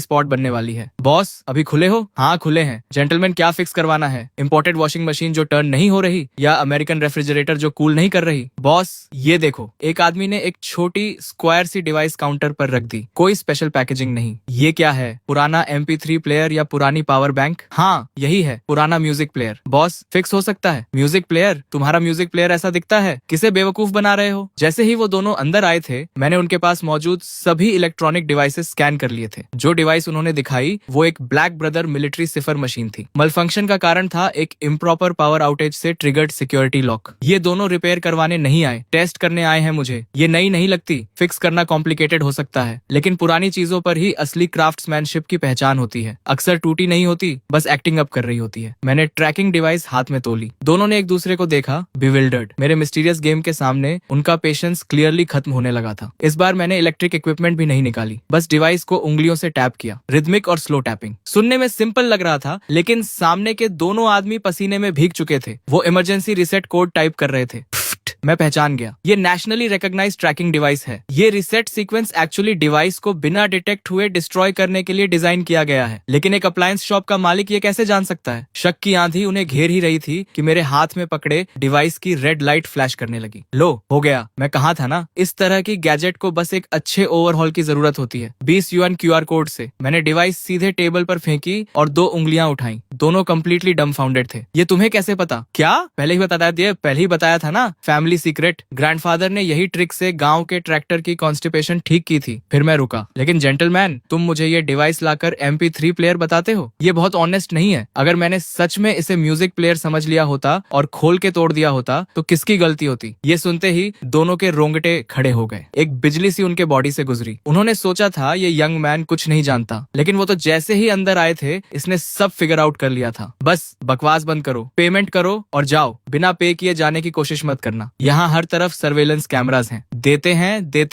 स्पॉट बनने वाली है। बॉस, अभी खुले हो? हाँ खुले हैं। जेंटलमैन, क्या फिक्स करवाना है? इंपोर्टेड वॉशिंग मशीन जो टर्न नहीं हो रही, या अमेरिकन रेफ्रिजरेटर जो कूल नहीं कर रही? बॉस ये देखो। एक आदमी ने एक छोटी स्क्वायर सी डिवाइस काउंटर पर रख दी। कोई स्पेशल पैकेजिंग नहीं। ये क्या है? पुराना MP3 प्लेयर या पुरानी पावर बैंक? हाँ यही है, पुराना म्यूजिक प्लेयर। बॉस, फिक्स हो सकता है। Music player? तुम्हारा म्यूजिक प्लेयर ऐसा दिखता है? किसे बेवकूफ बना रहे हो? जैसे ही वो दोनों अंदर आए थे, मैंने उनके पास मौजूद सभी इलेक्ट्रॉनिक डिवाइसेस स्कैन कर लिए थे। जो डिवाइस उन्होंने दिखाई वो एक ब्लैक ब्रदर मिलिट्री सिफर मशीन थी। मलफंक्शन का कारण था एक इम्प्रॉपर पावर आउटेज से ट्रिगर्ड सिक्योरिटी लॉक। ये दोनों रिपेयर करवाने नहीं आए, टेस्ट करने आए हैं मुझे। ये नई नहीं लगती। फिक्स करना कॉम्प्लिकेटेड हो सकता है, लेकिन पुरानी चीजों पर ही असली क्राफ्ट्समैनशिप की पहचान होती है। अक्सर टूटी नहीं होती, बस एक्टिंग अप कर रही होती है। मैंने ट्रैकिंग डिवाइस हाथ में तोली। दोनों ने एक दूसरे को देखा, बिविल्डर्ड। मेरे मिस्टीरियस गेम के सामने उनका पेशेंस क्लियरली खत्म होने लगा था। इस बार मैंने इलेक्ट्रिक इक्विपमेंट भी नहीं निकाली, बस डिवाइस को उंगलियों से टैप किया। रिदमिक और स्लो टैपिंग। सुनने में सिंपल लग रहा था, लेकिन सामने के दोनों आदमी पसीने में भीग चुके थे। वो इमरजेंसी रिसेट कोड टाइप कर रहे थे। मैं पहचान गया, ये नेशनली रिकॉग्नाइज्ड ट्रैकिंग डिवाइस है। ये रिसेट सीक्वेंस एक्चुअली डिवाइस को बिना डिटेक्ट हुए डिस्ट्रॉय करने के लिए डिजाइन किया गया है। लेकिन एक अप्लायंस शॉप का मालिक ये कैसे जान सकता है? शक की आंधी उन्हें घेर ही रही थी कि मेरे हाथ में पकड़े डिवाइस की रेड लाइट फ्लैश करने लगी। लो, हो गया। मैं कहा था ना, इस तरह की गैजेट को बस एक अच्छे ओवरहॉल की जरूरत होती है। 20 युआन QR कोड से मैंने डिवाइस सीधे टेबल पर फेंकी और 2 उंगलियां उठाई। दोनों कंप्लीटली डम्फाउंडेड थे। ये तुम्हें कैसे पता? क्या पहले ही बताया था ना, फैमिली सीक्रेट। ग्रैंडफादर ने यही ट्रिक से गांव के ट्रैक्टर की कॉन्स्टिपेशन ठीक की थी। फिर मैं रुका। लेकिन जेंटलमैन, तुम मुझे ये डिवाइस लाकर MP3 प्लेयर बताते हो? ये बहुत ऑनेस्ट नहीं है। अगर मैंने सच में इसे म्यूजिक प्लेयर समझ लिया होता और खोल के तोड़ दिया होता तो किसकी गलती होती? ये सुनते ही दोनों के रोंगटे खड़े हो गए। एक बिजली सी उनके बॉडी से गुजरी। उन्होंने सोचा था ये यंग मैन कुछ नहीं जानता, लेकिन वो तो जैसे ही अंदर आए थे इसने सब फिगर आउट कर लिया था। बस बकवास बंद करो, पेमेंट करो और जाओ। बिना पे किए जाने की कोशिश मत करना। यहाँ हर तरफ सर्वेलेंस कैमरास हैं। देते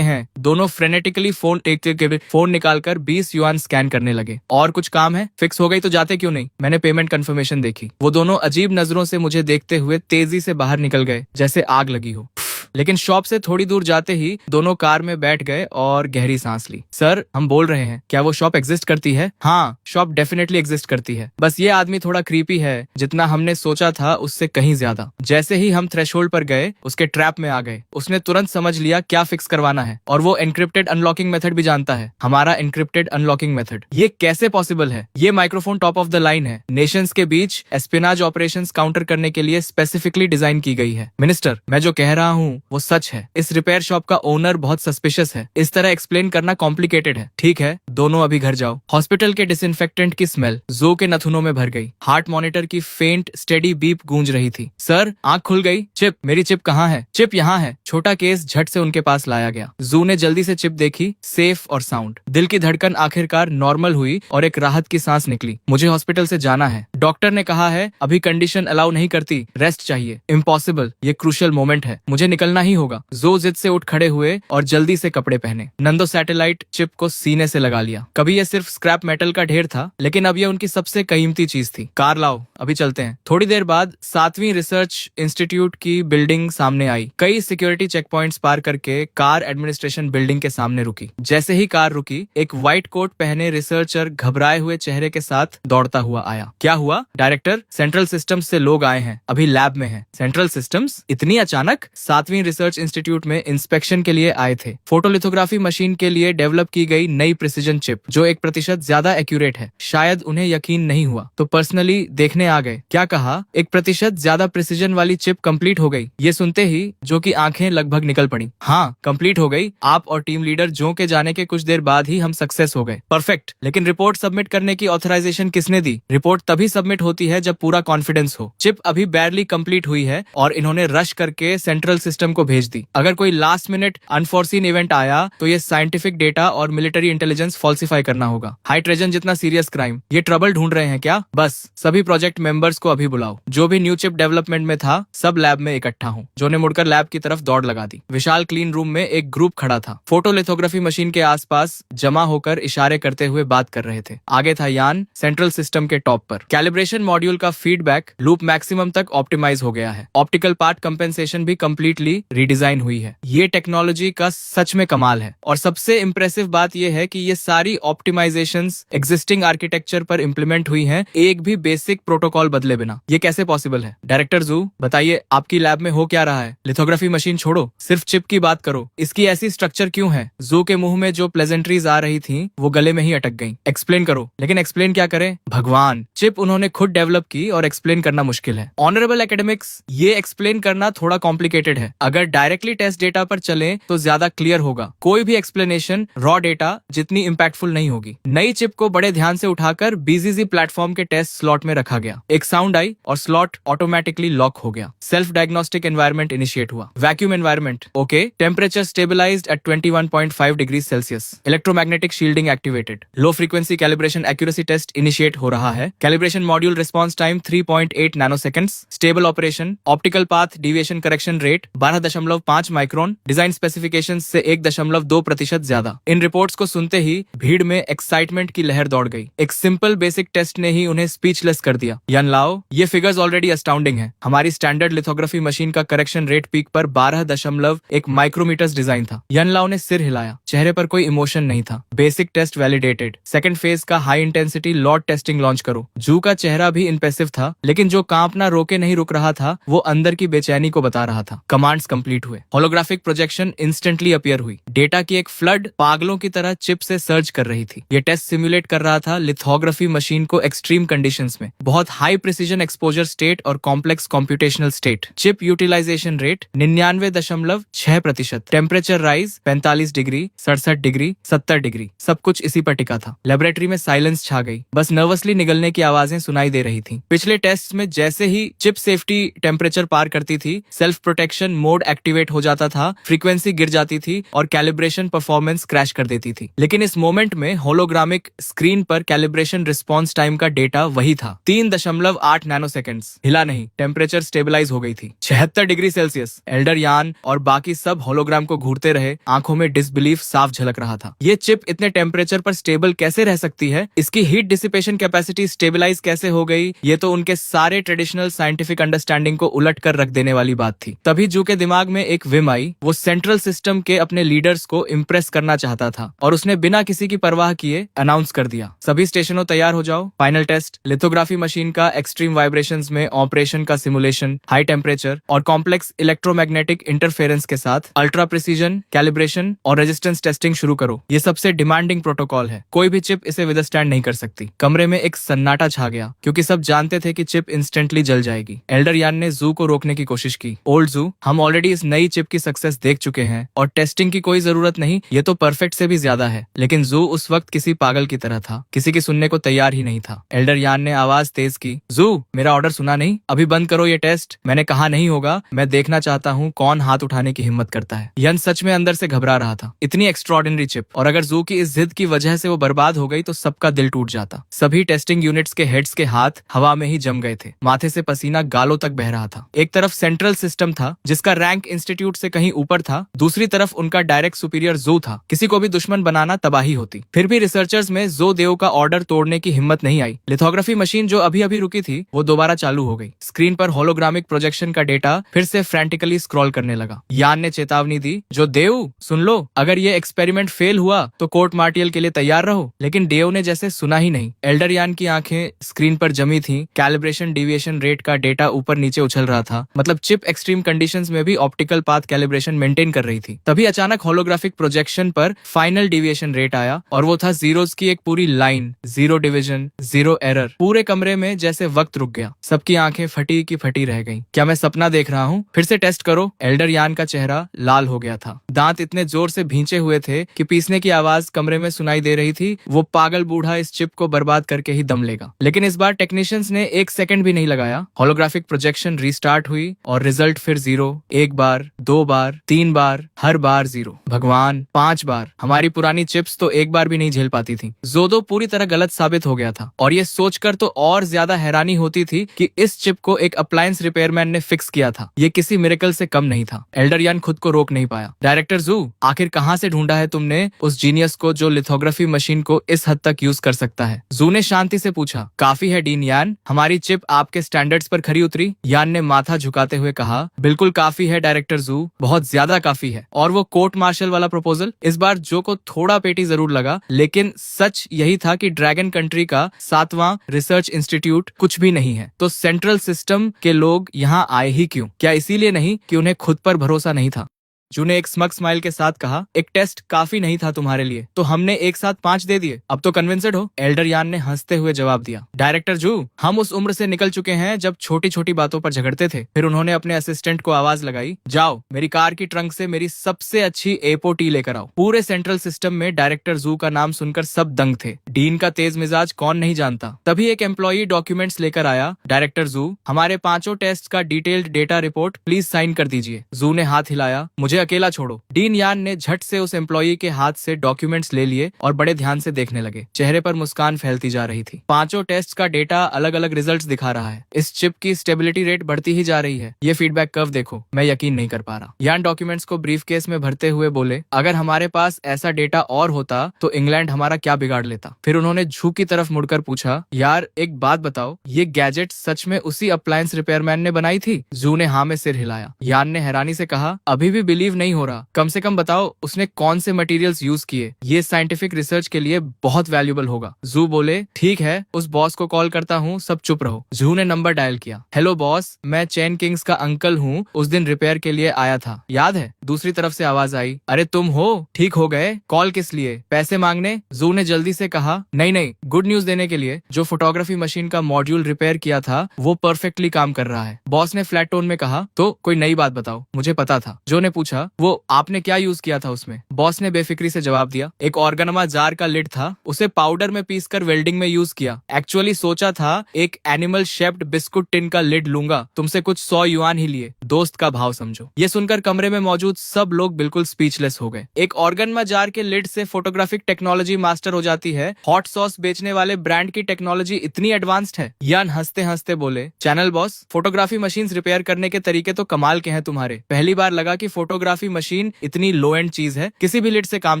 हैं। दोनों फ्रेनेटिकली फोन निकालकर 20 युआन स्कैन करने लगे। और कुछ काम है? फिक्स हो गई तो जाते क्यों नहीं? मैंने पेमेंट कंफर्मेशन देखी। वो दोनों अजीब नजरों से मुझे देखते हुए तेजी से बाहर निकल गए, जैसे आग लगी हो। लेकिन शॉप से थोड़ी दूर जाते ही दोनों कार में बैठ गए और गहरी सांस ली। सर, हम बोल रहे हैं, क्या वो शॉप एग्जिस्ट करती है? हाँ, शॉप डेफिनेटली एग्जिस्ट करती है। बस ये आदमी थोड़ा क्रीपी है, जितना हमने सोचा था उससे कहीं ज्यादा। जैसे ही हम थ्रेशोल्ड पर गए, उसके ट्रैप में आ गए। उसने तुरंत समझ लिया क्या फिक्स करवाना है, और वो एनक्रिप्टेड अनलॉकिंग मेथड भी जानता है। हमारा एनक्रिप्टेड अनलॉकिंग मेथड। ये कैसे पॉसिबल है? ये microphone top of the line है। नेशंस के बीच एस्पिनाज ऑपरेशंस काउंटर करने के लिए स्पेसिफिकली डिजाइन की गई है। मिनिस्टर, मैं जो कह रहा हूँ वो सच है। इस रिपेयर शॉप का ओनर बहुत सस्पिशियस है। इस तरह एक्सप्लेन करना कॉम्प्लिकेटेड है। ठीक है, दोनों अभी घर जाओ। हॉस्पिटल के डिसइंफेक्टेंट की स्मेल जो के नथुनों में भर गई। हार्ट मॉनिटर की फेंट स्टेडी बीप गूंज रही थी। सर, आंख खुल गई। चिप, मेरी चिप कहाँ है? चिप यहाँ है। छोटा केस झट से उनके पास लाया गया। जू ने जल्दी से चिप देखी, सेफ और साउंड। दिल की धड़कन आखिरकार नॉर्मल हुई और एक राहत की सांस निकली। मुझे हॉस्पिटल से जाना है। डॉक्टर ने कहा है अभी कंडीशन अलाउ नहीं करती, रेस्ट चाहिए। इम्पॉसिबल, ये क्रूशियल मोमेंट है, मुझे निकलना ही होगा। जो जिद से उठ खड़े हुए और जल्दी से कपड़े पहने। नंदो सैटेलाइट चिप को सीने से लगा लिया। कभी ये सिर्फ स्क्रैप मेटल का ढेर था, लेकिन अब ये उनकी सबसे कीमती चीज थी। कार लाओ, अभी चलते हैं। थोड़ी देर बाद 7वीं रिसर्च इंस्टीट्यूट की बिल्डिंग सामने आई। कई सिक्योरिटी चेक पॉइंट्स पार करके कार एडमिनिस्ट्रेशन बिल्डिंग के सामने रुकी। जैसे ही कार रुकी, एक व्हाइट कोट पहने रिसर्चर घबराए हुए चेहरे के साथ दौड़ता हुआ आया। क्या हुआ? डायरेक्टर, सेंट्रल सिस्टम्स से लोग आए हैं, अभी लैब में हैं। Central systems? इतनी अचानक? 7वीं रिसर्च इंस्टीट्यूट में इंस्पेक्शन के लिए आए थे। फोटोलिथोग्राफी मशीन के लिए डेवलप की गई नई प्रिसिजन चिप जो 1% ज्यादा एक्यूरेट है। शायद उन्हें यकीन नहीं हुआ तो पर्सनली देखने आ गए। क्या कहा? 1% ज्यादा प्रिसिजन वाली चिप कंप्लीट हो गई। ये सुनते ही जो की आंखें लगभग निकल पड़ी। हाँ, कंप्लीट हो गई। आप और टीम लीडर जो के जाने के कुछ देर बाद ही हम सक्सेस हो गए। परफेक्ट। लेकिन रिपोर्ट सबमिट करने की ऑथराइजेशन किसने दी? रिपोर्ट तभी सबमिट होती है जब पूरा कॉन्फिडेंस हो। चिप अभी बैरली कंप्लीट हुई है और इन्होंने रश करके सेंट्रल सिस्टम को भेज दी। अगर कोई लास्ट मिनट अनफोर्सीन इवेंट आया तो ये साइंटिफिक डेटा और मिलिट्री इंटेलिजेंस फॉल्सिफाई करना होगा। हाई ट्रेजन जितना सीरियस क्राइम। ये ट्रबल ढूंढ रहे हैं क्या? बस सभी प्रोजेक्ट मेंबर्स को अभी बुलाओ। जो भी न्यू चिप डेवलपमेंट में था सब लैब में इकट्ठा हो। जो ने मुड़कर लैब की तरफ दौड़ लगा दी। विशाल क्लीन रूम में एक ग्रुप खड़ा था। फोटोलिथोग्राफी मशीन के आसपास जमा होकर इशारे करते हुए बात कर रहे थे। आगे था यान सेंट्रल सिस्टम के टॉप पर। कैलिब्रेशन मॉड्यूल का फीडबैक लूप मैक्सिमम तक ऑप्टिमाइज हो गया है। ऑप्टिकल पार्ट कंपेंसेशन भी कंप्लीटली रीडिजाइन हुई है। ये टेक्नोलॉजी का सच में कमाल है। और सबसे इंप्रेसिव बात यह है कि ये सारी ऑप्टिमाइजेशंस एग्जिस्टिंग आर्किटेक्चर पर इंप्लीमेंट हुई हैं, एक भी बेसिक प्रोटोकॉल बदले बिना। ये कैसे पॉसिबल है? डायरेक्टर जू, बताइए आपकी लैब में हो क्या रहा है? लिथोग्राफी मशीन छोड़ो, सिर्फ चिप की बात करो। इसकी ऐसी स्ट्रक्चर क्यों है? जू के मुंह में जो प्लेजेंट्रीज आ रही थी वो गले में ही अटक गई। एक्सप्लेन करो। लेकिन एक्सप्लेन क्या करें? भगवान, चिप उन्होंने खुद डेवलप की और एक्सप्लेन करना मुश्किल है। ऑनरेबल एकेडमिक्स, ये एक्सप्लेन करना थोड़ा कॉम्प्लिकेटेड है। अगर डायरेक्टली टेस्ट डेटा पर चले तो ज्यादा क्लियर होगा। कोई भी एक्सप्लेनेशन रॉ डेटा जितनी इम्पैक्टफुल नहीं होगी। नई चिप को बड़े ध्यान से उठाकर बीजीजी प्लेटफॉर्म के टेस्ट स्लॉट में रखा गया। एक साउंड आई और स्लॉट ऑटोमेटिकली लॉक हो गया। सेल्फ डायग्नोस्टिक एनवायरनमेंट इनिशिएट हुआ। Vacuum environment okay. Temperature stabilised at 21.5 degree Celsius. Electromagnetic shielding activated. Low frequency calibration accuracy test initiate हो रहा है। Calibration module response time 3.8 nanoseconds. Stable operation. Optical path deviation correction rate 12.5 micron. Design specification से 1.2% ज्यादा। इन reports को सुनते ही भीड़ में excitement की लहर दौड़ गई। एक सिंपल बेसिक टेस्ट ने ही उन्हें स्पीचलेस कर दिया। यान लाओ, ये फिगर्स ऑलरेडी अस्टाउंडिंग है। हमारी स्टैंडर्ड लिथोग्राफी मशीन का करेक्शन रेट पीक पर 12.1 माइक्रोमीटर्स डिजाइन था। यान लाओ ने सिर हिलाया। चेहरे पर कोई इमोशन नहीं था। Basic test validated. Second phase का high intensity lot testing launch करो। जू का चेहरा भी इंप्रेसिव था, लेकिन जो कांपना रोके नहीं रुक रहा था वो अंदर की बेचैनी को बता रहा था। कमांड्स कंप्लीट हुए। होलोग्राफिक प्रोजेक्शन इंस्टेंटली अपीयर हुई। डेटा की एक फ्लड पागलों की तरह चिप से सर्च कर रही थी। ये टेस्ट सिमुलेट कर रहा था लिथोग्राफी मशीन को एक्सट्रीम कंडीशंस में, बहुत हाई प्रिसीजन एक्सपोजर स्टेट और complex computational state. Chip utilization rate 99.6%। Temperature rise 45 degree, 67 degree, 70 degree. सब कुछ इसी पर टिका था। लेबोरेटरी में साइलेंस छा गई। बस नर्वसली निगलने की आवाजें सुनाई दे रही थी। पिछले टेस्ट में जैसे ही चिप सेफ्टी टेम्परेचर पार करती थी, सेल्फ प्रोटेक्शन मोड एक्टिवेट हो जाता था, फ्रीक्वेंसी गिर जाती थी और कैलिब्रेशन परफॉर्मेंस क्रैश कर देती थी। लेकिन इस मोमेंट में होलोग्रामिक स्क्रीन पर कैलिब्रेशन रिस्पॉन्स टाइम का डेटा वही था, 3.8 नैनोसेकंड्स। हिला नहीं। टेम्परेचर स्टेबलाइज हो गई थी 76 डिग्री सेल्सियस। एल्डर यान और बाकी सब होलोग्राम को घूरते रहे। आंखों में डिसबिलीफ साफ झलक रहा था। ये चिप इतने टेम्परेचर पर स्टेबल कैसे रह सकती है? इसकी हीट डिसिपेशन कैपेसिटी स्टेबलाइज कैसे हो गई? ये तो उनके सारे ट्रेडिशनल साइंटिफिक अंडरस्टैंडिंग को उलट कर रख देने वाली बात थी। तभी जू के दिमाग में एक विम आई। वो सेंट्रल सिस्टम के अपने लीडर्स को इम्प्रेस करना चाहता था और उसने बिना किसी की परवाह किए अनाउंस कर दिया, सभी स्टेशनों तैयार हो जाओ। Final test. लिथोग्राफी मशीन का एक्सट्रीम वाइब्रेशंस में ऑपरेशन का सिमुलेशन, हाई टेम्परेचर और कॉम्प्लेक्स इलेक्ट्रोमैग्नेटिक इंटरफेरेंस के साथ अल्ट्रा प्रिसीजन कैलिब्रेशन और रेजिस्टेंस टेस्टिंग शुरू करो। ये सबसे डिमांडिंग प्रोटोकॉल है। कोई भी चिप इसे विदस्टैंड नहीं कर सकती। कमरे में एक सन्नाटा छा गया क्योंकि सब जानते थे कि चिप इंस्टेंटली जल जाएगी। एल्डर यान ने जू को रोकने की कोशिश की। ओल्ड जू, हम ऑलरेडी इस नई चिप की सक्सेस देख चुके हैं और टेस्टिंग की कोई जरूरत नहीं। ये तो परफेक्ट से भी ज्यादा है। लेकिन जू उस वक्त किसी पागल की तरह था, किसी की सुनने को तैयार ही नहीं था। एल्डर यान ने आवाज तेज की, जू, मेरा ऑर्डर सुना नहीं? अभी बंद करो ये टेस्ट। मैंने कहा नहीं होगा। मैं देखना चाहता हूँ कौन हाथ उठाने की हिम्मत करता है। यन सच में अंदर से घबरा रहा था। इतनी एक्स्ट्रॉर्डिनरी चिप, और अगर जू की इस जिद की वजह से वो बर्बाद हो गई तो सबका दिल टूट जाता। सभी टेस्टिंग यूनिट्स के हेड्स के हाथ हवा में ही जम गए थे। माथे से पसीना गालों तक बह रहा था। एक तरफ सेंट्रल सिस्टम था जिसका रैंक इंस्टीट्यूट से कहीं ऊपर था, दूसरी तरफ उनका डायरेक्ट सुपीरियर जू था। किसी को भी दुश्मन बनाना तबाही होती। फिर भी रिसर्चर्स में जो देव का ऑर्डर तोड़ने की हिम्मत नहीं आई। लिथोग्राफी मशीन जो अभी अभी रुकी थी वो दोबारा चालू हो गई। स्क्रीन पर होलोग्रामिक प्रोजेक्शन का डेटा फिर से फ्रैंटिकली स्क्रॉल करने लगा। यान ने चेतावनी दी, जो देव सुन लो, अगर ये एक्सपेरिमेंट फेल हुआ तो कोर्ट मार्टियल के लिए तैयार रहो। लेकिन देव ने जैसे सुना ही नहीं। एल्डर यान की आंखें स्क्रीन पर जमी थी। कैलिब्रेशन डिविएशन रेट का डेटा ऊपर नीचे उछल रहा था। मतलब चिप एक्सट्रीम कंडीशंस में भी ऑप्टिकल पाथ कैलिब्रेशन मेंटेन कर रही थी। तभी अचानक होलोग्राफिक प्रोजेक्शन पर फाइनल डिविएशन रेट आया और वो था जीरोस की एक पूरी लाइन, 0 डिवीजन, 0 एरर। पूरे कमरे में जैसे वक्त रुक गया, सबकी आंखें फटी की फटी रह गईं। क्या मैं सपना देख रहा हूँ? फिर से टेस्ट करो। एल्डर यान का चेहरा लाल हो गया था, दांत इतने जोर से भींचे हुए थे कि पीसने की आवाज कमरे में सुनाई दे रही थी। वो पागल बूढ़ा इस चिप को बर्बाद करके ही दम लेगा। लेकिन इस बार टेक्नीशियंस ने 1 सेकंड भी नहीं लगाया। होलोग्राफिक प्रोजेक्शन रीस्टार्ट हुई और रिजल्ट फिर 0। 1 बार, 2 बार, 3 बार, हर बार 0। भगवान, 5 बार। हमारी पुरानी चिप्स तो 1 बार भी नहीं झेल पाती थी। जोदो पूरी तरह गलत साबित हो गया था और ये सोचकर तो और ज्यादा हैरानी होती थी कि इस चिप को एक अप्लायंस रिपेयरमैन ने फिक्स किया था। ये किसी मिरेकल से कम नहीं था। एल्डर यान खुद को रोक नहीं पाया। डायरेक्टर जू, आखिर कहां से ढूंढा है तुमने उस जीनियस को जो लिथोग्राफी मशीन को इस हद तक यूज कर सकता है? जू ने शांति से पूछा। काफी है डीन यान, हमारी चिप आपके स्टैंडर्ड्स पर खरी उतरी? यान ने माथा झुकाते हुए कहा। बिल्कुल काफी है डायरेक्टर जू, बहुत ज्यादा काफी है। और वो कोर्ट मार्शल वाला प्रपोजल? इस बार जो को थोड़ा पेटी जरूर लगा, लेकिन सच यही था कि ड्रैगन कंट्री का 7वां रिसर्च इंस्टीट्यूट कुछ भी नहीं है। तो सेंट्रल सिस्टम के लोग यहाँ आए ही क्यों? क्या इसीलिए नहीं कि उन्हें खुद पर भरोसा नहीं था? जू ने एक स्मग स्माइल के साथ कहा। एक टेस्ट काफी नहीं था तुम्हारे लिए, तो हमने एक साथ 5 दे दिए। अब तो कन्विंस्ड हो? एल्डर यान ने हंसते हुए जवाब दिया। डायरेक्टर जू, हम उस उम्र से निकल चुके हैं जब छोटी छोटी बातों पर झगड़ते थे। फिर उन्होंने अपने असिस्टेंट को आवाज लगाई, जाओ मेरी कार की ट्रंक से मेरी सबसे अच्छी एपो टी लेकर आओ। पूरे सेंट्रल सिस्टम में डायरेक्टर जू का नाम सुनकर सब दंग थे। डीन का तेज मिजाज कौन नहीं जानता। तभी एक एम्प्लॉई डॉक्यूमेंट्स लेकर आया। डायरेक्टर जू, हमारे 5 टेस्ट का detailed data report please sign कर दीजिए। जू ने हाथ हिलाया। मुझे अकेला छोड़ो। डीन यान ने झट से उस एम्प्लॉई के हाथ से डॉक्यूमेंट्स ले लिए और बड़े ध्यान से देखने लगे। चेहरे पर मुस्कान फैलती जा रही थी। 5 टेस्ट का डेटा अलग अलग रिजल्ट्स दिखा रहा है। इस चिप की स्टेबिलिटी रेट बढ़ती ही जा रही है। ये फीडबैक कर्व देखो, मैं यकीन नहीं कर पा रहा। यान डॉक्यूमेंट्स को ब्रीफ केस में भरते हुए बोले, अगर हमारे पास ऐसा डेटा और होता तो इंग्लैंड हमारा क्या बिगाड़ लेता? फिर उन्होंने झू की तरफ मुड़कर पूछा, यार एक बात बताओ, ये गैजेट सच में उसी अप्लायंस रिपेयरमैन ने बनाई थी? जू ने हाँ में सिर हिलाया। यान ने हैरानी से कहा, अभी भी बिलीव नहीं हो रहा। कम से कम बताओ उसने कौन से मटेरियल्स यूज किए। ये साइंटिफिक रिसर्च के लिए बहुत वैल्यूएबल होगा। जू बोले, ठीक है, उस बॉस को कॉल करता हूँ, सब चुप रहो। जू ने नंबर डायल किया। हेलो बॉस, मैं चैन किंग्स का अंकल हूँ, उस दिन रिपेयर के लिए आया था, याद है? दूसरी तरफ से आवाज आई, अरे तुम हो? ठीक हो गए? कॉल किस लिए? पैसे मांगने? जू ने जल्दी से कहा, नहीं नहीं, गुड न्यूज देने के लिए। जो फोटोग्राफी मशीन का मॉड्यूल रिपेयर किया था वो परफेक्टली काम कर रहा है। बॉस ने फ्लैट टोन में कहा। तो कोई नई बात बताओ, मुझे पता था। जो ने पूछा, वो आपने क्या यूज किया था उसमें? बॉस ने बेफिक्री से जवाब दिया, एक ऑर्गेनमा जार का लिड था, उसे पाउडर में पीसकर वेल्डिंग में यूज किया। एक्चुअली सोचा था एक एनिमल शेप्ड बिस्कुट टिन का लिड लूंगा, तुमसे कुछ 100 युआन ही लिए। दोस्त का भाव समझो। ये सुनकर कमरे में मौजूद सब लोग बिल्कुल स्पीचलेस हो गए। एक ऑर्गेनमा जार के लिड से फोटोग्राफिक टेक्नोलॉजी मास्टर हो जाती है। हॉट सॉस बेचने वाले ब्रांड की टेक्नोलॉजी इतनी एडवांस्ड है। यान हंसते हंसते बोले, channel boss, photography machine repair करने के तरीके तो कमाल के हैं तुम्हारे। पहली बार लगा कि फोटोग्राफी मशीन इतनी लो एंड चीज है, किसी भी लिड से काम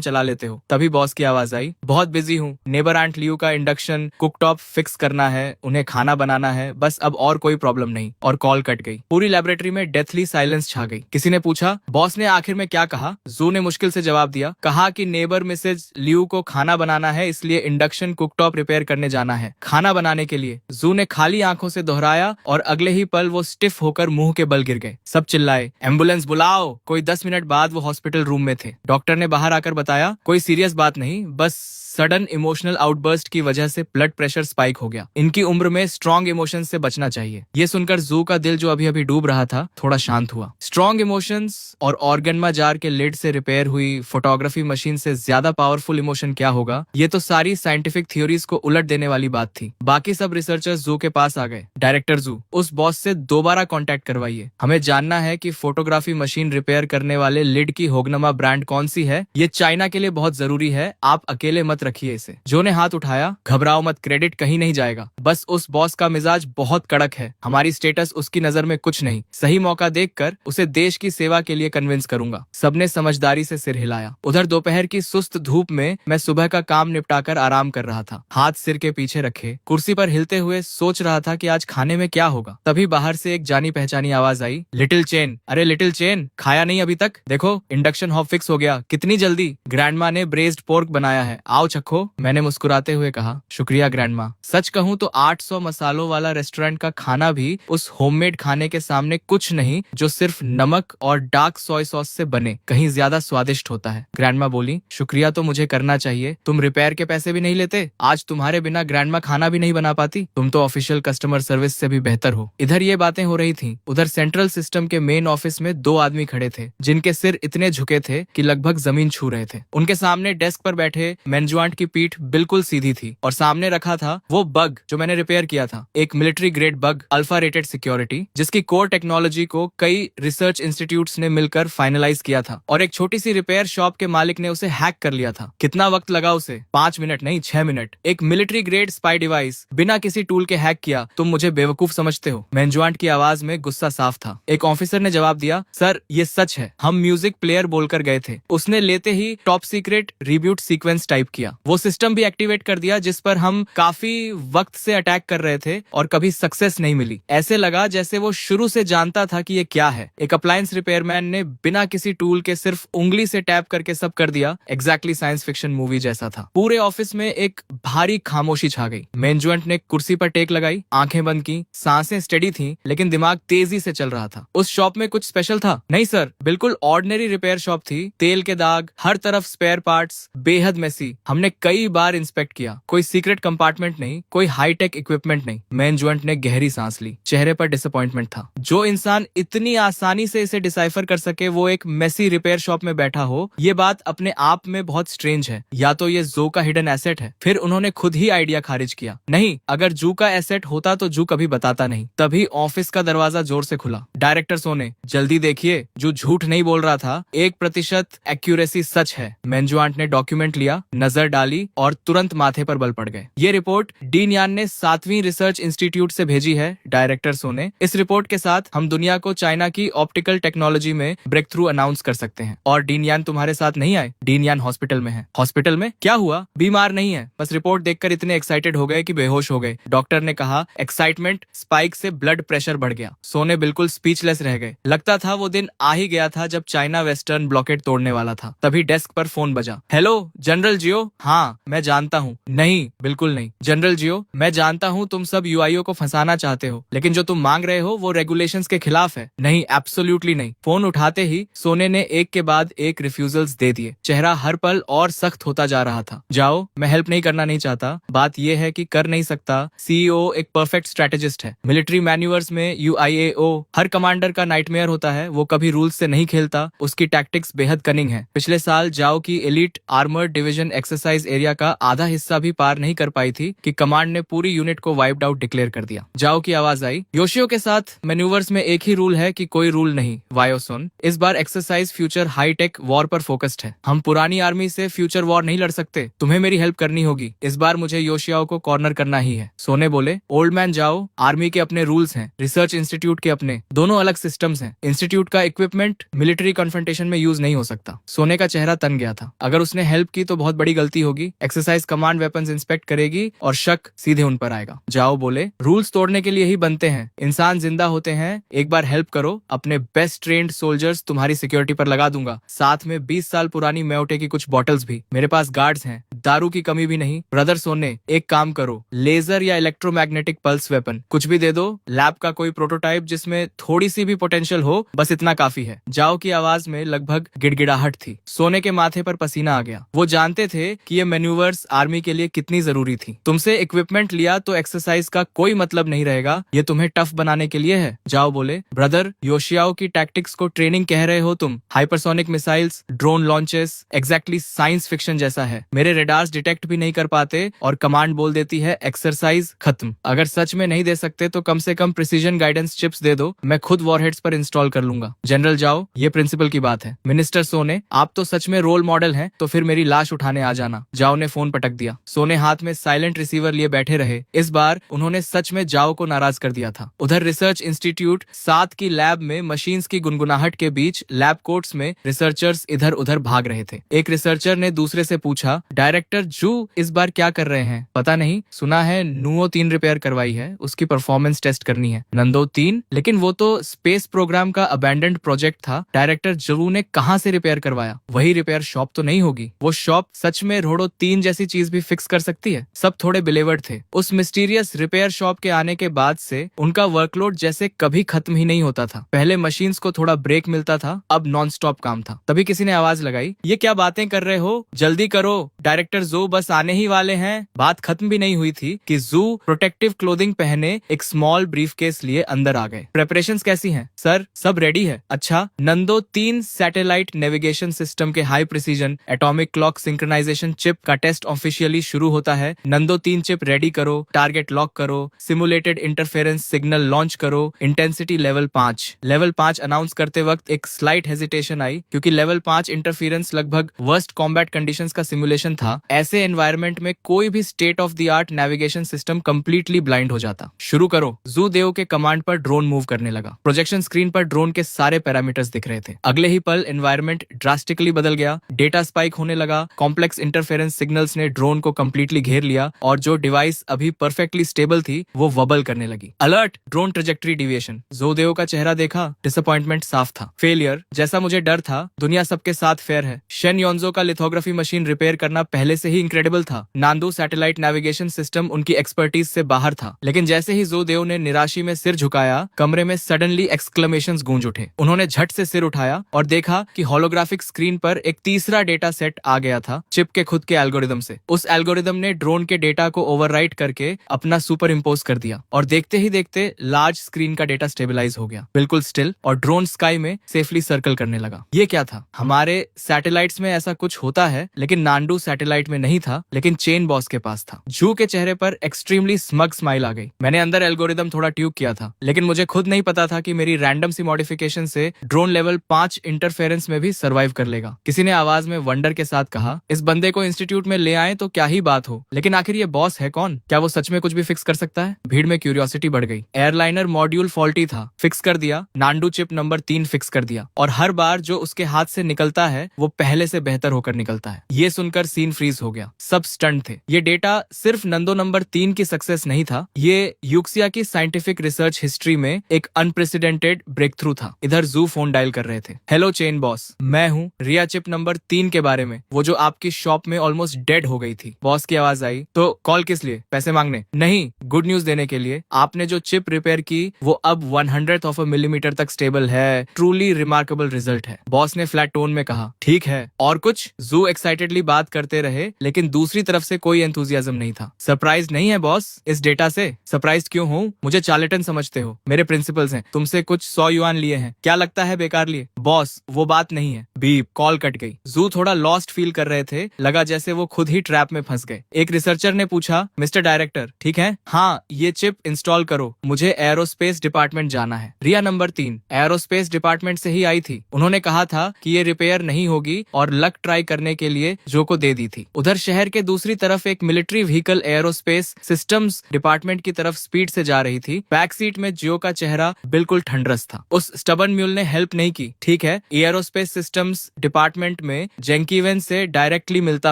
चला लेते हो। तभी बॉस की आवाज आई, बहुत बिजी हूँ, नेबर आंट लियू का इंडक्शन कुकटॉप फिक्स करना है, उन्हें खाना बनाना है, बस अब और कोई प्रॉब्लम नहीं। और कॉल कट गई। पूरी लैबोरेटरी में डेथली साइलेंस छा गई। किसी ने पूछा, बॉस ने आखिर में क्या कहा? जू ने मुश्किल से जवाब दिया, कहा कि नेबर मिसेज लियू को खाना बनाना है, इसलिए इंडक्शन कुकटॉप रिपेयर करने जाना है। खाना बनाने के लिए? जू ने खाली आंखों से दोहराया और अगले ही पल वो स्टिफ होकर मुंह के बल गिर गए। सब चिल्लाए, एम्बुलेंस बुलाओ। कोई 10 मिनट बाद वो हॉस्पिटल रूम में थे। डॉक्टर ने बाहर आकर बताया, कोई सीरियस बात नहीं, बस सडन इमोशनल आउटबर्स्ट की वजह से ब्लड प्रेशर स्पाइक हो गया। इनकी उम्र में स्ट्रॉन्ग इमोशंस से बचना चाहिए। ये सुनकर जू का दिल जो अभी अभी डूब रहा था थोड़ा शांत हुआ। स्ट्रॉन्ग इमोशंस और ऑर्गेनमा जार के लिड से रिपेयर हुई फोटोग्राफी मशीन से ज्यादा पावरफुल इमोशन क्या होगा? ये तो सारी साइंटिफिक थ्योरीज को उलट देने वाली बात थी। बाकी सब रिसर्चर्स जू के पास आ गए। डायरेक्टर जू, उस बॉस से दोबारा कांटेक्ट करवाइए। हमें जानना है कि फोटोग्राफी मशीन रिपेयर करने वाले लिड की होगनमा ब्रांड कौन सी है। ये चाइना के लिए बहुत जरूरी है, आप अकेले मत रखिए इसे। जो ने हाथ उठाया, घबराओ मत, क्रेडिट कहीं नहीं जाएगा। बस उस बॉस का मिजाज बहुत कड़क है, हमारी स्टेटस उसकी नजर में कुछ नहीं। सही मौका देखकर उसे देश की सेवा के लिए कन्विंस करूंगा। सबने समझदारी से सिर हिलाया। उधर दोपहर की सुस्त धूप में मैं सुबह का काम निपटाकर आराम कर रहा था, हाथ सिर के पीछे रखे, कुर्सी पर हिलते हुए सोच रहा था कि आज खाने में क्या होगा। तभी बाहर से एक जानी पहचानी आवाज आई, लिटिल चेन। अरे लिटिल चेन, खाया नहीं अभी तक? देखो इंडक्शन हॉब फिक्स हो गया। कितनी जल्दी? ग्रैंडमा ने ब्रेस्ड पोर्क बनाया है, आओ चखो, मैंने मुस्कुराते हुए कहा। शुक्रिया ग्रैंडमा। सच कहूँ तो 800 मसालों वाला रेस्टोरेंट का खाना भी उस होममेड खाने के सामने कुछ नहीं जो सिर्फ नमक और डार्क सोय सॉस से बने, कहीं ज्यादा स्वादिष्ट होता है। ग्रैंडमा बोली, शुक्रिया तो मुझे करना चाहिए, तुम रिपेयर के पैसे भी नहीं लेते। आज तुम्हारे बिना ग्रैंडमा खाना भी नहीं बना पाती। तुम तो ऑफिशियल कस्टमर सर्विस से भी बेहतर हो। इधर ये बातें हो रही थी, उधर सेंट्रल सिस्टम के मेन ऑफिस में 2 आदमी खड़े थे जिनके सिर इतने झुके थे कि लगभग जमीन छू रहे थे। उनके सामने डेस्क पर बैठे मेन्जुआंट की पीठ बिल्कुल सीधी थी और सामने रखा था वो बग जो मैंने रिपेयर किया था, एक military grade bug, alpha rated security, जिसकी कोर टेक्नोलॉजी को कई रिसर्च इंस्टीट्यूट्स ने मिलकर फाइनलाइज किया था और एक छोटी सी रिपेयर शॉप के मालिक ने उसे हैक कर लिया था। कितना वक्त लगा उसे? 5 मिनट नहीं, 6 मिनट। एक मिलिट्री ग्रेड स्पाई डिवाइस बिना किसी टूल के हैक किया। तुम मुझे बेवकूफ समझते हो? मेन्जुआंट की आवाज में गुस्सा साफ था। एक ऑफिसर ने जवाब दिया, सर ये सच है, हम म्यूजिक प्लेयर बोलकर गए थे, उसने लेते ही top secret reboot sequence type किया, वो सिस्टम भी एक्टिवेट कर दिया जिस पर हम काफी वक्त से अटैक कर रहे थे और कभी सक्सेस नहीं मिली। ऐसे लगा जैसे वो शुरू से जानता था कि ये क्या है। एक अप्लायंस रिपेयरमैन ने बिना किसी टूल के सिर्फ उंगली से टैप करके सब कर दिया। एग्जैक्टली साइंस फिक्शन मूवी जैसा था। पूरे ऑफिस में एक भारी खामोशी छा गई। मेन्जुएंट ने कुर्सी पर टेक लगाई, आंखें बंद की, सांसें स्टेडी थी लेकिन दिमाग तेजी से चल रहा था। उस शॉप में कुछ स्पेशल था? नहीं सर, बिल्कुल ऑर्डिनरी रिपेयर शॉप थी। तेल के दाग, हर तरफ स्पेयर पार्ट्स, बेहद मेसी। हमने कई बार इंस्पेक्ट किया, कोई सीक्रेट कंपार्टमेंट नहीं, कोई हाईटेक इक्विपमेंट नहीं। मेन्जुएंट ने गहरी सांस ली, चेहरे पर डिसअपॉइंटमेंट था। जो इंसान इतनी आसानी से इसे डिसाइफर कर सके वो एक मेसी रिपेयर शॉप में बैठा हो, ये बात अपने आप में बहुत स्ट्रेंज है। या तो ये जू का हिडन एसेट है। फिर उन्होंने खुद ही आइडिया खारिज किया, नहीं, अगर जू का एसेट होता तो जू कभी बताता नहीं। तभी ऑफिस का दरवाजा जोर से खुला। डायरेक्टर सोने, जल्दी देखिए, जो झूठ नहीं बोल रहा था, 1% एक्यूरेसी सच है। मेन्जुआंट ने डॉक्यूमेंट लिया, नजर डाली और तुरंत माथे पर बल पड़ गए। ये रिपोर्ट डीन यान ने 7वीं रिसर्च इंस्टीट्यूट से भेजी है। डायरेक्टर सोने, इस रिपोर्ट के साथ हम दुनिया को चाइना की ऑप्टिकल टेक्नोलॉजी में ब्रेक थ्रू अनाउंस कर सकते हैं। और डीन यान तुम्हारे साथ नहीं आए? डीन यान हॉस्पिटल में है। हॉस्पिटल में? क्या हुआ? बीमार नहीं है, बस रिपोर्ट देखकर इतने एक्साइटेड हो गए कि बेहोश हो गए। डॉक्टर ने कहा। एक्साइटमेंट स्पाइक से ब्लड प्रेशर बढ़ गया। सोने बिल्कुल स्पीचलेस रह गए। लगता था वो दिन आ ही गया था जब चाइना वेस्टर्न ब्लॉकेट तोड़ने वाला था। तभी डेस्क पर फोन बजा। हेलो जनरल जियो। हाँ मैं जानता हूँ। नहीं बिल्कुल नहीं। जनरल जियो, मैं जानता हूँ तुम सब यूआईओ को फंसाना चाहते हो, लेकिन जो तुम मांग रहे हो वो रेगुलेशंस के खिलाफ है। नहीं, एब्सोल्युटली नहीं। फोन उठाते ही सोने ने एक के बाद एक रिफ्यूजल्स दे दिए। चेहरा हर पल और सख्त होता जा रहा था। जाओ, मैं हेल्प नहीं करना नहीं चाहता, बात यह है कि कर नहीं सकता। सीईओ एक परफेक्ट स्ट्रेटेजिस्ट है। मिलिट्री मैन्यूअर्स में यूआईएओ हर कमांडर का नाइटमेयर होता है। वो कभी रूल्स से नहीं खेलता, उसकी टैक्टिक्स बेहद कनिंग है। पिछले साल जाओ की elite armoured division exercise area का आधा हिस्सा भी पार नहीं कर पाई थी कि कमांड ने पूरी यूनिट को वाइप्ड आउट डिक्लेयर कर दिया। जाओ की आवाज आई। योशियो के साथ मैन्यूवर्स में एक ही रूल है कि कोई रूल नहीं। वायो सुन, इस बार एक्सरसाइज फ्यूचर हाईटेक वॉर पर फोकस्ड है। हम पुरानी आर्मी से फ्यूचर वॉर नहीं लड़ सकते, तुम्हें मेरी हेल्प करनी होगी। इस बार मुझे योशियाओ को कॉर्नर करना ही है। सोने बोले, ओल्ड मैन जाओ, आर्मी के अपने रूल्स हैं, रिसर्च इंस्टीट्यूट के अपने, दोनों अलग सिस्टम्स हैं। इंस्टीट्यूट का इक्विपमेंट मिलिट्री कन्फ्रंटेशन में यूज नहीं हो सकता। सोने का चेहरा तन गया था। अगर उसने हेल्प की तो बहुत बड़ी गलती होगी। एक्सरसाइज कमांड वेपन्स इंस्पेक्ट करेगी और शक सीधे उन पर आएगा। जाओ बोले, रूल्स तोड़ने के लिए ही बनते हैं, इंसान जिंदा होते हैं। एक बार हेल्प करो, अपने बेस्ट ट्रेन्ड सोल्जर्स तुम्हारी सिक्योरिटी पर लगा दूंगा, साथ में 20 साल पुरानी म्योटे की कुछ बॉटल्स भी। मेरे पास गार्ड्स हैं, दारू की कमी भी नहीं। ब्रदर सोने, एक काम करो, लेजर या इलेक्ट्रोमैग्नेटिक पल्स वेपन कुछ भी दे दो। लैब का कोई प्रोटोटाइप जिसमें थोड़ी सी भी पोटेंशियल हो, बस इतना काफी है। जाओ की आवाज में लगभग गिड़गिड़ाहट थी। सोने के माथे पर पसीना आ गया। वो जानते थे कि ये मैन्यूवर्स आर्मी के लिए कितनी जरूरी थी। तुमसे इक्विपमेंट लिया तो एक्सरसाइज का कोई मतलब नहीं रहेगा, ये तुम्हें टफ बनाने के लिए है। जाओ बोले, ब्रदर योशियाओ की टैक्टिक्स को ट्रेनिंग कह रहे हो तुम? Hypersonic missiles, drone launches, exactly science fiction जैसा है। मेरे रेडार्स डिटेक्ट भी नहीं कर पाते और कमांड बोल देती है एक्सरसाइज खत्म। अगर सच में नहीं दे सकते तो कम से कम प्रिसीजन गाइडेंस चिप्स दे दो, मैं खुद वॉरहेड्स पर इंस्टॉल कर लूंगा। जनरल जाओ, ये प्रिंसिपल की बात है। मिनिस्टर सोने, आप तो सच में रोल मॉडल हैं, तो फिर मेरी लाश उठाने आ जाना। जाओ ने फोन पटक दिया। सोने हाथ में साइलेंट रिसीवर लिए बैठे रहे। इस बार उन्होंने सच में जाओ को नाराज कर दिया था। उधर रिसर्च इंस्टीट्यूट 7 की लैब में मशीन्स की गुनगुनाहट के बीच लैब कोट्स में रिसर्चर्स इधर उधर भाग रहे थे। एक रिसर्चर ने दूसरे से पूछा, डायरेक्ट डायरेक्टर जू इस बार क्या कर रहे हैं पता नहीं, सुना है नुओ 3 रिपेयर करवाई है, उसकी परफॉर्मेंस टेस्ट करनी है। नंदो 3, लेकिन वो तो स्पेस प्रोग्राम का अबैंडन्ड प्रोजेक्ट था। डायरेक्टर जू ने कहाँ से रिपेयर करवाया? वही रिपेयर शॉप तो नहीं होगी? वो शॉप सच में रोडो 3 जैसी चीज भी फिक्स कर सकती है? सब थोड़े बिलीवर्ड थे। उस मिस्टीरियस रिपेयर शॉप के आने के बाद से उनका वर्कलोड जैसे कभी खत्म ही नहीं होता था। पहले मशीन्स को थोड़ा ब्रेक मिलता था, अब नॉन स्टॉप काम था। तभी किसी ने आवाज लगाई, ये क्या बातें कर रहे हो, जल्दी करो, डायरेक्टर जू बस आने ही वाले हैं। बात खत्म भी नहीं हुई थी कि जू प्रोटेक्टिव क्लोथिंग पहने एक स्मॉल ब्रीफकेस लिए अंदर आ गए। प्रेपरेशंस कैसी हैं? सर सब रेडी है। अच्छा, नंदो 3 सैटेलाइट नेविगेशन सिस्टम के high precision atomic clock synchronization chip का टेस्ट ऑफिशियली शुरू होता है। नंदो 3 चिप रेडी करो, टारगेट लॉक करो, सिमुलेटेड इंटरफेरेंस सिग्नल लॉन्च करो, इंटेंसिटी लेवल 5। लेवल 5 अनाउंस करते वक्त एक स्लाइट हेजिटेशन आई, क्योंकि लेवल 5 इंटरफेरेंस लगभग वर्स्ट कॉम्बैट कंडीशंस का सिमुलेशन था। ऐसे एनवायरनमेंट में कोई भी state of the art navigation system completely blind हो जाता। शुरू करो। जू देव के कमांड पर ड्रोन मूव करने लगा। प्रोजेक्शन स्क्रीन पर ड्रोन के सारे पैरामीटर्स दिख रहे थे। अगले ही पल एनवायरनमेंट ड्रास्टिकली बदल गया। डेटा स्पाइक होने लगा। कॉम्प्लेक्स इंटरफेरेंस सिग्नल्स ने ड्रोन को कंप्लीटली घेर लिया और जो डिवाइस अभी परफेक्टली स्टेबल थी वो वबल करने लगी। Alert, drone trajectory deviation. जोदेव का चेहरा देखा, डिसअपॉइंटमेंट साफ था। फेलियर, जैसा मुझे डर था। दुनिया सबके साथ फेयर है। शेन योंजो का लिथोग्राफी मशीन रिपेयर करना पहले से ही इनक्रेडिबल था। नांदू सैटेलाइट नेविगेशन सिस्टम उनकी एक्सपर्टीज से बाहर था। लेकिन जैसे ही जोदेव ने निराशी में सिर झुकाया, कमरे में सडनली एक्सक्लेमेशंस गूंज उठे। उन्होंने झट से सिर उठाया और देखा कि होलोग्राफिक स्क्रीन पर एक तीसरा डेटा सेट आ गया था, चिप के खुद के एल्गोरिदम से। उस एल्गोरिदम ने ड्रोन के डेटा को ओवरराइट करके अपना सुपर इम्पोज कर दिया और देखते ही देखते लार्ज स्क्रीन का डेटा स्टेबलाइज हो गया, बिल्कुल स्टिल, और ड्रोन स्काई में सेफली सर्कल करने लगा। ये क्या था? हमारे सैटेलाइट्स में ऐसा कुछ होता है, लेकिन नांडू सैटेलाइट में नहीं था, लेकिन चेन बॉस के पास था। जू के चेहरे पर एक्सट्रीमली स्मग स्माइल आ गई। मैंने अंदर एल्गोरिदम थोड़ा ट्यूक किया था, लेकिन मुझे खुद नहीं पता था कि मेरी रैंडम सी मॉडिफिकेशन से ड्रोन लेवल 5 इंटरफेरेंस में भी सर्वाइव कर लेगा। किसी ने आवाज में वंडर के साथ कहा, इस बंदे को इंस्टीट्यूट में ले आए तो क्या ही बात हो, लेकिन आखिर ये बॉस है कौन? क्या वो सच में कुछ भी फिक्स कर सकता है? भीड़ में क्यूरियोसिटी बढ़ गई। एयरलाइनर मॉड्यूल फॉल्टी था, फिक्स कर दिया। नांडू चिप नंबर 3 फिक्स कर दिया, और हर बार जो उसके हाथ से निकलता है वो पहले से बेहतर होकर निकलता है। ये सुनकर सीन फ्रीज हो गया। सब स्टंट थे। ये डेटा सिर्फ नंदो नंबर 3 की सक्सेस नहीं था, ये यूक्सिया की साइंटिफिक रिसर्च हिस्ट्री में एक अनप्रेसिडेंटेड ब्रेक थ्रू था। इधर जू फोन डायल कर रहे थे। हेलो चेन बॉस, मैं हूँ। रिया चिप नंबर 3 के बारे में, वो जो आपकी शॉप में ऑलमोस्ट डेड हो गई थी। बॉस की आवाज आई, तो कॉल किस लिए? पैसे मांगने? नहीं, गुड न्यूज देने के लिए। आपने जो चिप रिपेयर की वो अब 100th ऑफ अ मिलीमीटर तक स्टेबल है। ट्रूली रिमार्केबल रिजल्ट है। बॉस ने फ्लैट टोन में कहा। ठीक है, और कुछ? जू एक्साइटेडली बात करते रहे, लेकिन दूसरी तरफ से कोई एंथुजियाज्म नहीं था। सरप्राइज नहीं है बॉस इस डेटा से? सरप्राइज क्यों हूँ? मुझे चार्लेटन समझते हो? मेरे प्रिंसिपल्स हैं, तुमसे कुछ 100 युआन लिए हैं, क्या लगता है बेकार लिए? बॉस वो बात नहीं है। बीप, कॉल कट गई। जू थोड़ा लॉस्ट फील कर रहे थे, लगा जैसे वो खुद ही ट्रैप में फंस गए। एक रिसर्चर ने पूछा, मिस्टर डायरेक्टर ठीक है? हाँ, ये चिप इंस्टॉल करो, मुझे एरोस्पेस डिपार्टमेंट जाना है। रिया नंबर 3 एरोस्पेस डिपार्टमेंट से ही आई थी। उन्होंने कहा था कि ये रिपेयर नहीं होगी और लक ट्राई करने के लिए जो को दे दी थी। उधर शहर के दूसरी तरफ एक military vehicle aerospace systems department की तरफ स्पीड से जा रही थी। बैक सीट में जियो का चेहरा बिल्कुल ठंडरस था। उस स्टबन म्यूल ने हेल्प नहीं की। ठीक है, एरोस्पेस सिस्टम्स डिपार्टमेंट में जेंकीवेन से डायरेक्टली मिलता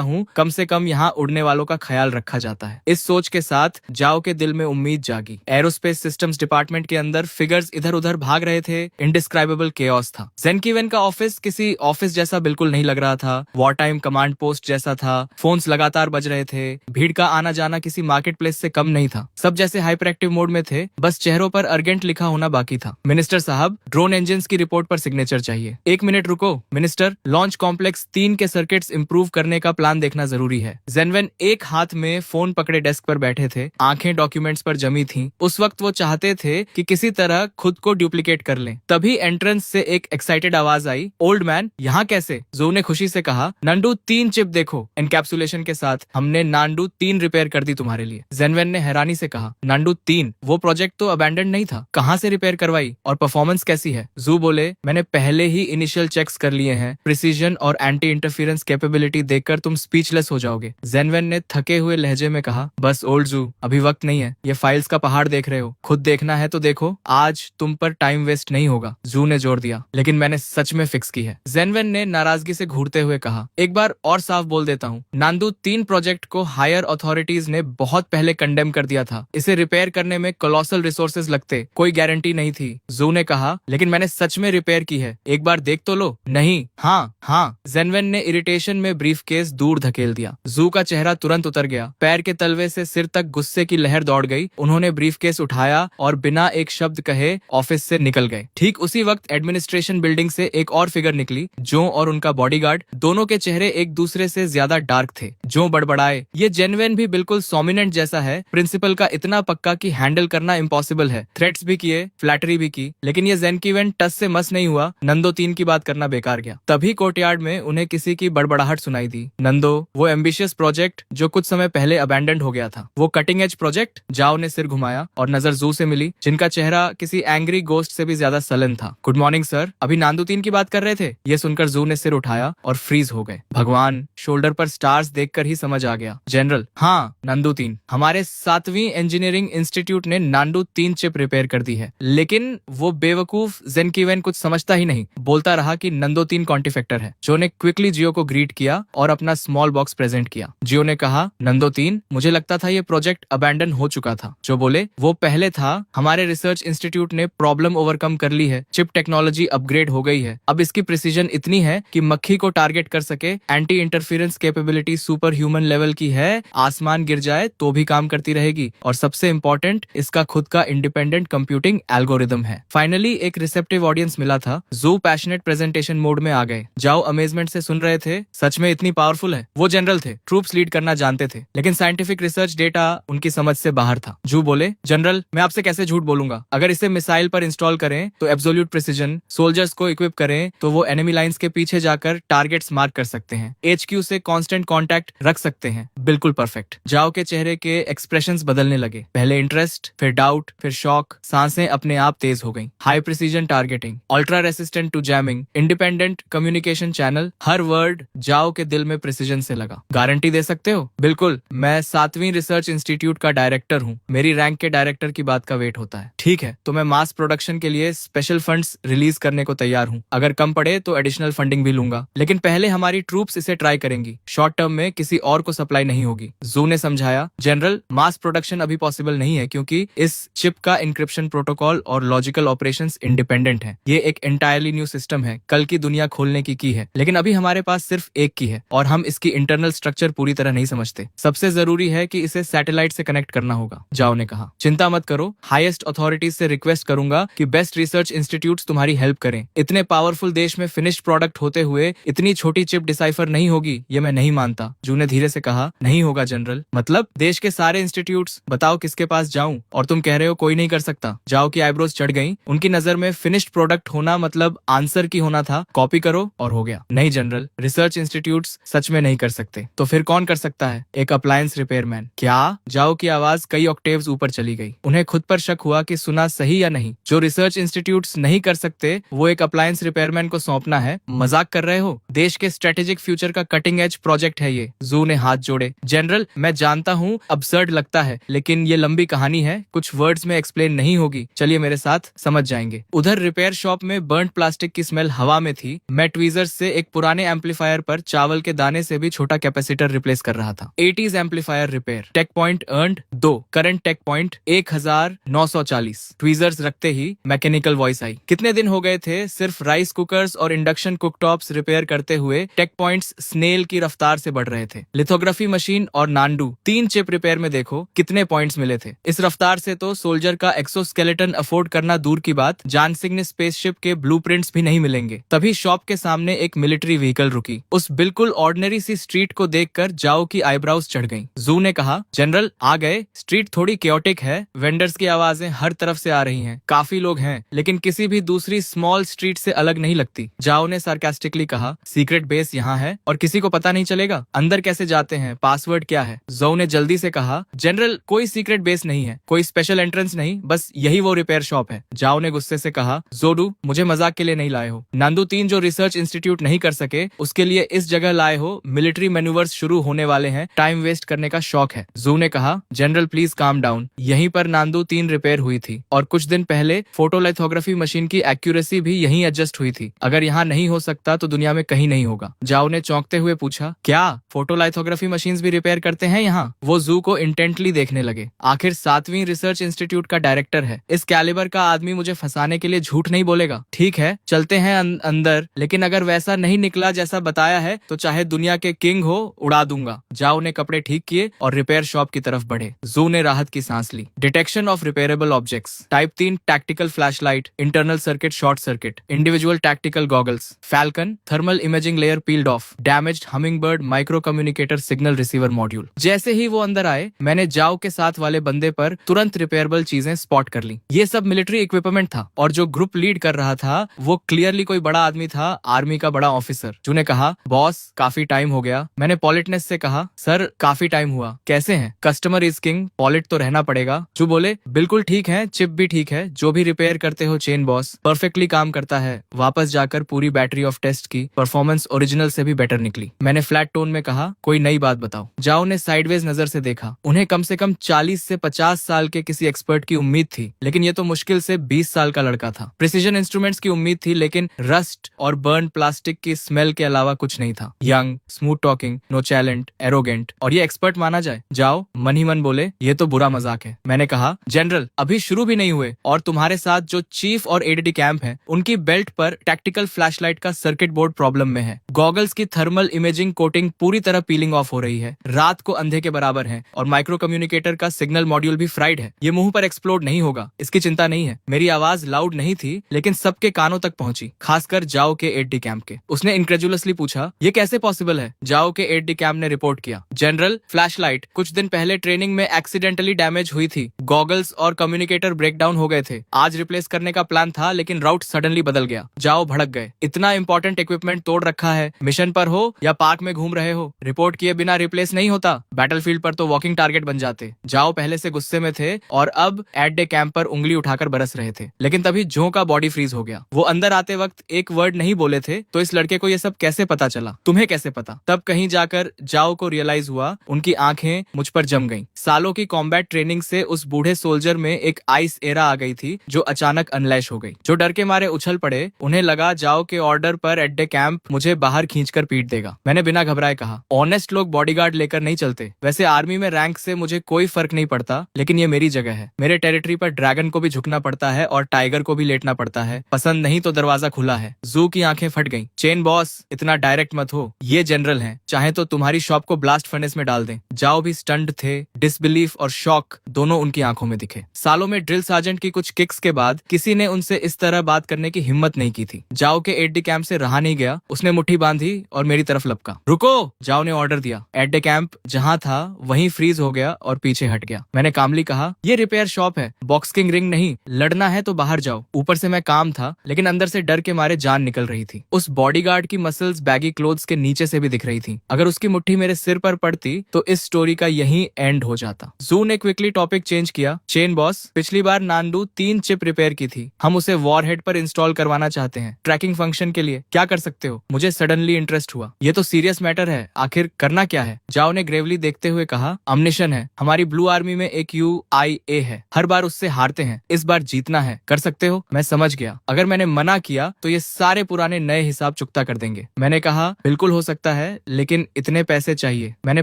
हूँ, कम से कम यहाँ उड़ने वालों का ख्याल रखा जाता है। इस सोच के साथ जाओ के दिल में उम्मीद जागी। एरोस्पेस सिस्टम्स डिपार्टमेंट के अंदर फिगर्स इधर उधर भाग रहे थे। इंडिस्क्राइबेबल केओस था। जेंकीवेन का ऑफिस किसी ऑफिस जैसा बिल्कुल नहीं लग रहा था। वॉर टाइम कमांड पोस्ट जैसा था। फोन्स लगातार बज रहे थे। भीड़ का आना जाना किसी मार्केट प्लेस से कम नहीं था। सब जैसे हाइपर एक्टिव मोड में थे, बस चेहरों पर अर्जेंट लिखा होना बाकी था। मिनिस्टर साहब, ड्रोन इंजन की रिपोर्ट पर सिग्नेचर चाहिए। 1 मिनट रुको मिनिस्टर, लॉन्च कॉम्प्लेक्स 3 के सर्किट्स इंप्रूव करने का प्लान देखना जरूरी है। जेनवेन एक हाथ में फोन पकड़े डेस्क पर बैठे थे, आंखें डॉक्यूमेंट्स पर जमी थीं। उस वक्त वो चाहते थे कि किसी तरह खुद को डुप्लीकेट कर लें। तभी एंट्रेंस से एक एक्साइटेड आवाज आई, ओल्ड मैन यहाँ कैसे? जो ने खुशी से कहा, नांडू 3 चिप देखो, एनकैप्सुलेशन के साथ हमने नांडू 3 रिपेयर कर दी तुम्हारे लिए। जेनवेन ने हैरानी से कहा, नांडू 3? वो प्रोजेक्ट तो अबैंडन नहीं था, कहाँ से रिपेयर करवाई और परफॉर्मेंस कैसी है? जू बोले, मैंने पहले पहले ही इनिशियल चेक्स कर लिए हैं। प्रिसीजन और एंटी इंटरफेरेंस कैपेबिलिटी देखकर तुम स्पीचलेस हो जाओगे। जेनवेन ने थके हुए लहजे में कहा, बस ओल्ड जू, अभी वक्त नहीं है। ये फाइल्स का पहाड़ देख रहे हो, खुद देखना है तो देखो। आज तुम पर टाइम वेस्ट नहीं होगा, जू ने जोर दिया। लेकिन मैंने सच में फिक्स की है, जेनवेन ने नाराजगी से घूरते हुए कहा। एक बार और साफ बोल देता हूँ, नांदू 3 प्रोजेक्ट को हायर अथॉरिटीज ने बहुत पहले कंडेम कर दिया था। इसे रिपेयर करने में कोलोसल रिसोर्सेज लगते, कोई गारंटी नहीं थी। जू ने कहा, लेकिन मैंने सच में रिपेयर की है, एक बार देख तो लो। नहीं, हाँ हाँ। जेनवेन ने इरिटेशन में ब्रीफकेस दूर धकेल दिया। जू का चेहरा तुरंत उतर गया, पैर के तलवे से सिर तक गुस्से की लहर दौड़ गई। उन्होंने ब्रीफकेस उठाया और बिना एक शब्द कहे ऑफिस से निकल गए। ठीक उसी वक्त एडमिनिस्ट्रेशन बिल्डिंग से एक और फिगर निकली। जो और उनका बॉडीगार्ड, दोनों के चेहरे एक दूसरे से ज्यादा डार्क थे। जो बड़बड़ाए, ये जेनवेन भी बिल्कुल सोमिनेंट जैसा है, प्रिंसिपल का इतना पक्का कि हैंडल करना इम्पॉसिबल है। थ्रेट्स भी किए, फ्लैटरी भी की, लेकिन ये जेनकीवेन टस से मस नहीं हुआ। नंदो 3 की बात करना बेकार गया। तभी कोर्टयार्ड में उन्हें किसी की बड़बड़ाहट सुनाई दी। नंदो, वो एम्बिशियस प्रोजेक्ट जो कुछ समय पहले अबैंडन हो गया था, वो कटिंग एज प्रोजेक्ट? जाओ ने सिर घुमाया और नजर जू से मिली, जिनका चेहरा किसी एंग्री गोस्ट से भी ज्यादा सलन था। गुड मॉर्निंग सर, अभी नांदू 3 की बात कर रहे थे? ये सुनकर जू ने सिर उठाया और फ्रीज हो गए। भगवान, शोल्डर पर स्टार्स देखकर ही समझ आ गया। जनरल, हाँ, नांदू 3, हमारे 7वीं इंजीनियरिंग इंस्टीट्यूट ने नांदू 3 चिप रिपेयर कर दी है। लेकिन वो बेवकूफ जेनकीवेन कुछ समझता ही नहीं, बोलता रहा कि नंदो 3 कॉन्टिफेक्टर है। जो ने क्विकली जियो को ग्रीट किया और अपना स्मॉल बॉक्स प्रेजेंट किया। जियो ने कहा, नंदो 3, मुझे लगता था ये प्रोजेक्ट अबैंडन हो चुका था। जो बोले, वो पहले था। हमारे रिसर्च इंस्टीट्यूट ने प्रॉब्लम ओवरकम कर ली है, चिप टेक्नोलॉजी अपग्रेड हो गई है। अब इसकी प्रिसीजन इतनी है कि मक्खी को टारगेट कर सके। Anti interference capability super human level की है, आसमान गिर जाए तो भी काम करती रहेगी। और सबसे इम्पोर्टेंट, इसका खुद का इंडिपेंडेंट कंप्यूटिंग एल्गोरिदम है। फाइनली एक रिसेप्टिव ऑडियंस मिला था। जू पैशनेट प्रेजेंटेशन मोड में आ गए। जाओ अमेजमेंट से सुन रहे थे, सच में इतनी पावरफुल है। वो जनरल थे, ट्रूप्स लीड करना जानते थे, लेकिन साइंटिफिक रिसर्च डेटा उनकी समझ से बाहर था। जू बोले, जनरल, मैं आपसे कैसे झूठ बोलूंगा? अगर इसे मिसाइल पर इंस्टॉल करें तो एब्सोल्यूट प्रिसीजन, सोल्जर्स को इक्विप करें तो वो एनिमी लाइंस के पीछे जाकर टारगेट्स मार्क कर सकते हैं, HQ से कांस्टेंट कांटेक्ट रख सकते हैं। बिल्कुल परफेक्ट। जाओ के चेहरे के एक्सप्रेशंस बदलने लगे, पहले इंटरेस्ट, फिर डाउट, फिर शॉक। सांसें अपने आप तेज हो गईं। High precision targeting, ultra resistant to jamming, independent communication channel, हर वर्ड जाओ के दिल में प्रिसीजन से लगा। गारंटी दे सकते हो? बिल्कुल, मैं 7वीं रिसर्च इंस्टीट्यूट का डायरेक्टर हूँ, मेरी रैंक के डायरेक्टर की बात का वेट होता है। ठीक है, तो मैं मास प्रोडक्शन के लिए स्पेशल फंड्स रिलीज करने को तैयार हूँ। अगर कम पड़े तो एडिशनल फंडिंग भी लूंगा, लेकिन पहले हमारी ट्रूप्स इसे ट्राई करेंगी। शॉर्ट टर्म में किसी और को सप्लाई नहीं होगी। जू ने समझाया, जनरल, मास प्रोडक्शन अभी पॉसिबल नहीं है क्योंकि इस चिप का इंक्रिप्शन प्रोटोकॉल और लॉजिकल ऑपरेशंस इंडिपेंडेंट है। ये एक एंटायरली न्यू सिस्टम है, कल की दुनिया खोलने की है, लेकिन अभी हमारे पास सिर्फ एक की है और हम इसकी इंटरनल स्ट्रक्चर पूरी तरह नहीं समझते। सबसे जरूरी है कि इसे सैटेलाइट से कनेक्ट करना होगा। जाओ ने कहा, चिंता मत करो, हाईएस्ट अथॉरिटीज से रिक्वेस्ट करूंगा कि बेस्ट रिसर्च इंस्टीट्यूट्स तुम्हारी हेल्प करें। इतने पावरफुल देश में फिनिश्ड प्रोडक्ट होते हुए इतनी छोटी चिप डिसाइफर नहीं होगी, ये मैं नहीं मानता। जू ने धीरे से कहा, नहीं होगा जनरल। मतलब देश के सारे इंस्टीट्यूट्स, बताओ किसके पास जाऊं? और तुम कह रहे हो कोई नहीं कर सकता? जाओ की आईब्रोज चढ़ गई। उनकी नजर में फिनिश्ड प्रोडक्ट होना मतलब आंसर की होना था, कॉपी करो और हो गया। नहीं जनरल, रिसर्च इंस्टीट्यूट्स सच में नहीं कर सकते। तो फिर कौन कर सकता है? एक अप्लायंस रिपेयरमैन। क्या? जाओ की आवाज कई ऑक्टेव्स ऊपर चली गई। उन्हें खुद पर शक हुआ कि सुना सही या नहीं। जो रिसर्च इंस्टीट्यूट्स नहीं कर सकते वो एक अप्लायंस रिपेयरमैन को सौंपना है? मजाक कर रहे हो? देश के स्ट्रेटेजिक फ्यूचर का कटिंग एज प्रोजेक्ट है ये। जू ने हाथ जोड़े। जनरल, मैं जानता हूँ अबसर्ड लगता है, लेकिन ये लंबी कहानी है, कुछ वर्ड्स में एक्सप्लेन नहीं होगी। चलिए मेरे साथ, समझ जाएंगे। उधर रिपेयर शॉप में बर्न्ड प्लास्टिक की स्मेल हवा में थी। मैं ट्वीजर्स से एक पुराने एम्पलीफायर पर चावल के दाने से भी छोटा कैपेसिटर रिप्लेस कर रहा था। 80s amplifier repair. Tech point earned 2, current tech point 1940। Tweezers रखते ही मैकेनिकल वॉइस आई। कितने दिन हो गए थे सिर्फ राइस कुकर्स और इंडक्शन कुकटॉप्स रिपेयर करते हुए टेक पॉइंट्स स्नेल की रफ्तार से बढ़ रहे थे। लिथोग्राफी मशीन और नांडू 3 चिप रिपेयर में देखो कितने पॉइंट्स मिले थे। इस रफ्तार से तो सोल्जर का एक्सोस्केलेटन अफोर्ड करना दूर की बात, जानसिंह ने स्पेसशिप के ब्लूप्रिंट्स भी नहीं मिलेंगे। तभी शॉप के सामने एक मिलिट्री व्हीकल रुकी। उस बिल्कुल ऑर्डिनरी सी स्ट्रीट को देखकर जाओ की आईब्राउज चढ़ गईं। जू ने कहा, जनरल आ गए। स्ट्रीट थोड़ी केओटिक है, वेंडर्स की आवाजें हर तरफ से आ रही हैं, काफी लोग हैं, लेकिन किसी भी दूसरी स्मॉल स्ट्रीट से अलग नहीं लगती। जाओ ने सार्कास्टिकली कहा, सीक्रेट बेस यहाँ है और किसी को पता नहीं चलेगा? अंदर कैसे जाते हैं? पासवर्ड क्या है? जो ने जल्दी से कहा, जनरल कोई सीक्रेट बेस नहीं है, कोई स्पेशल एंट्रेंस नहीं, बस यही वो रिपेयर शॉप है। जाओ ने गुस्से से कहा, जोडू, मुझे मजाक के के लिए नहीं लाए हो। नांदू 3 जो रिसर्च इंस्टीट्यूट नहीं कर सके उसके लिए इस जगह लाए हो। मिलिट्री मैन्यूवर्स शुरू होने वाले हैं, टाइम वेस्ट करने का शौक है। जू ने कहा, जनरल प्लीज काम डाउन। यहीं पर नांदू 3 रिपेयर हुई थी और कुछ दिन पहले फोटोलिथोग्राफी मशीन की एक्यूरेसी भी यहीं एडजस्ट हुई थी। अगर यहाँ नहीं हो सकता तो दुनिया में कहीं नहीं होगा। जाओ ने चौंकते हुए पूछा, क्या फोटोलिथोग्राफी मशीन्स भी रिपेयर करते हैं यहाँ? वो जू को इंटेंटली देखने लगे। आखिर 7वीं रिसर्च इंस्टीट्यूट का डायरेक्टर है, इस कैलिबर का आदमी मुझे फंसाने के लिए झूठ नहीं बोलेगा। ठीक है, चलते हैं अंदर, लेकिन अगर वैसा नहीं निकला जैसा बताया है तो चाहे दुनिया के किंग हो, उड़ा दूंगा। जाओ ने कपड़े ठीक किए और रिपेयर शॉप की तरफ बढ़े। जू ने राहत की सांस ली। Detection of repairable objects, type 3 tactical flashlight, internal circuit short circuit, individual tactical goggles, falcon thermal imaging layer peeled off, damaged hummingbird micro communicator signal receiver module. जैसे ही वो अंदर आए, मैंने जाओ के साथ वाले बंदे पर तुरंत रिपेयरेबल चीजें स्पॉट कर ली। ये सब मिलिट्री इक्विपमेंट था और जो ग्रुप लीड कर रहा था वो क्लियरली कोई बड़ा आदमी था, आर्मी का बड़ा ऑफिसर। जू ने कहा, बॉस काफी टाइम हो गया। मैंने पॉलिटनेस से कहा, सर काफी टाइम हुआ, कैसे हैं? कस्टमर इज किंग, पॉलिट तो रहना पड़ेगा। जू बोले, बिल्कुल ठीक है, चिप भी ठीक है, जो भी रिपेयर करते हो चेन बॉस परफेक्टली काम करता है। वापस जाकर पूरी बैटरी ऑफ टेस्ट की, परफॉर्मेंस ओरिजिनल से भी बेटर निकली। मैंने फ्लैट टोन में कहा, कोई नई बात बताओ। जाओ ने साइडवेज नजर से देखा। उन्हें कम से कम 40 से 50 साल के किसी एक्सपर्ट की उम्मीद थी, लेकिन ये तो मुश्किल से 20 साल का लड़का था। प्रिसीजन इंस्ट्रूमेंट्स की उम्मीद थी, लेकिन रस्ट और बर्न प्लास्टिक की स्मेल के अलावा कुछ नहीं था। Young, smooth talking, nonchalant, arrogant, और ये एक्सपर्ट माना जाए। जाओ मन ही मन बोले, ये तो बुरा मजाक है। मैंने कहा, जनरल अभी शुरू भी नहीं हुए और तुम्हारे साथ जो चीफ और एडीडी कैंप है उनकी बेल्ट पर टैक्टिकल फ्लैशलाइट का सर्किट बोर्ड प्रॉब्लम में है। गॉगल्स की थर्मल इमेजिंग कोटिंग पूरी तरह पीलिंग ऑफ हो रही है, रात को अंधे के बराबर है, और माइक्रो कम्युनिकेटर का सिग्नल मॉड्यूल भी फ्राइड है। ये मुंह पर एक्सप्लोड नहीं होगा, इसकी चिंता नहीं है। मेरी आवाज लाउड नहीं थी, लेकिन सबके कानों तक पहुंची, खासकर जाओ के एडीडी कैंप के। उसने इनक्रेजुलसली पूछा, ये कैसे पॉसिबल है? जाओ के एडीडी कैंप ने रिपोर्ट किया, जनरल फ्लैशलाइट कुछ दिन पहले ट्रेनिंग में एक्सीडेंटली डैमेज हुई थी। गॉगल्स और कम्युनिकेटर ब्रेकडाउन हो गए थे। आज रिप्लेस करने का प्लान था, लेकिन राउट सडनली बदल गया। जाओ भड़क गए, इतना इंपॉर्टेंट इक्विपमेंट तोड़ रखा है, मिशन पर हो या पार्क में घूम रहे हो, रिपोर्ट किए बिना रिप्लेस नहीं होता। बैटलफील्ड पर तो वॉकिंग टारगेट बन जाते। जाओ पहले से गुस्से में थे और अब एट डे कैंप पर उंगली उठाकर बरस रहे थे, लेकिन तभी जो का बॉडी फ्रीज हो गया। वो अंदर आते वक्त एक वर्ड नहीं बोले थे, तो इस लड़के को ये सब कैसे पता चला? तुम्हें कैसे पता? तब कहीं जाकर जाओ को रियलाइज हुआ, उनकी आंखें मुझ पर जम गईं। सालों की कॉम्बैट ट्रेनिंग से उस बूढ़े सोल्जर में एक आइस एरा आ गई थी, जो अचानक अनलैश हो गई। जो डर के मारे उछल पड़े, उन्हें लगा जाओ के ऑर्डर पर एट डे कैंप मुझे बाहर खींचकर पीट देगा। मैंने बिना घबराए कहा, ऑनेस्ट लोग बॉडीगार्ड लेकर नहीं चलते। वैसे आर्मी में रैंक से मुझे कोई फर्क नहीं पड़ता, लेकिन ये मेरी जगह है। मेरे टेरिटरी पर ड्रैगन को भी झुकना पड़ता है और टाइगर को भी लेटना पड़ता है। पसंद नहीं तो दरवाजा खुला है। जू की आंखें फट गईं। चेन बॉस इतना डायरेक्ट मत हो, ये जनरल हैं, चाहे तो तुम्हारी शॉप को ब्लास्ट फर्नेस में डाल दें। जाओ भी स्टंट थे, डिसबिलीफ और शॉक दोनों उनकी आंखों में दिखे। सालों में ड्रिल सार्जेंट की कुछ किक्स के बाद किसी ने उनसे इस तरह बात करने की हिम्मत नहीं की थी। जाओ के एट डे कैंप से रहा नहीं गया, उसने मुट्ठी बांधी और मेरी तरफ लपका। रुको, जाओ ने ऑर्डर दिया। एट डे कैंप जहां था वहीं फ्रीज हो गया और पीछे हट गया। मैंने कामली कहा, ये रिपेयर शॉप है, बॉक्सिंग रिंग नहीं। लड़ना है तो बाहर जाओ। ऊपर से मैं काम था, लेकिन अंदर से डर के मारे जान निकल रही थी। उस बॉडीगार्ड की मसल्स बैगी क्लोथ्स के नीचे से भी दिख रही थी। अगर उसकी मुट्ठी मेरे सिर पर पड़ती तो इस स्टोरी का यही एंड हो जाता। जू ने क्विकली टॉपिक चेंज किया। चेन बॉस, पिछली बार नांदू 3 चिप रिपेयर की थी, हम उसे वॉरहेड पर इंस्टॉल करवाना चाहते हैं, ट्रैकिंग फंक्शन के लिए। क्या कर सकते हो? मुझे सडनली इंटरेस्ट हुआ। ये तो सीरियस मैटर है, आखिर करना क्या है? जाओ ने ग्रेवली देखते हुए कहा, अम्निशन है, हमारी ब्लू आर्मी में एक UIA है, हर बार उससे हारते हैं, इस बार जीतना है। कर सकते हो? मैं समझ गया, अगर मैंने मना किया तो ये सारे पुराने नए हिसाब चुकता कर देंगे। मैंने कहा, बिल्कुल हो सकता है, लेकिन इतने पैसे चाहिए। मैंने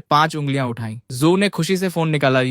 5 उंगलियां उठाई। जू ने खुशी से फोन निकाला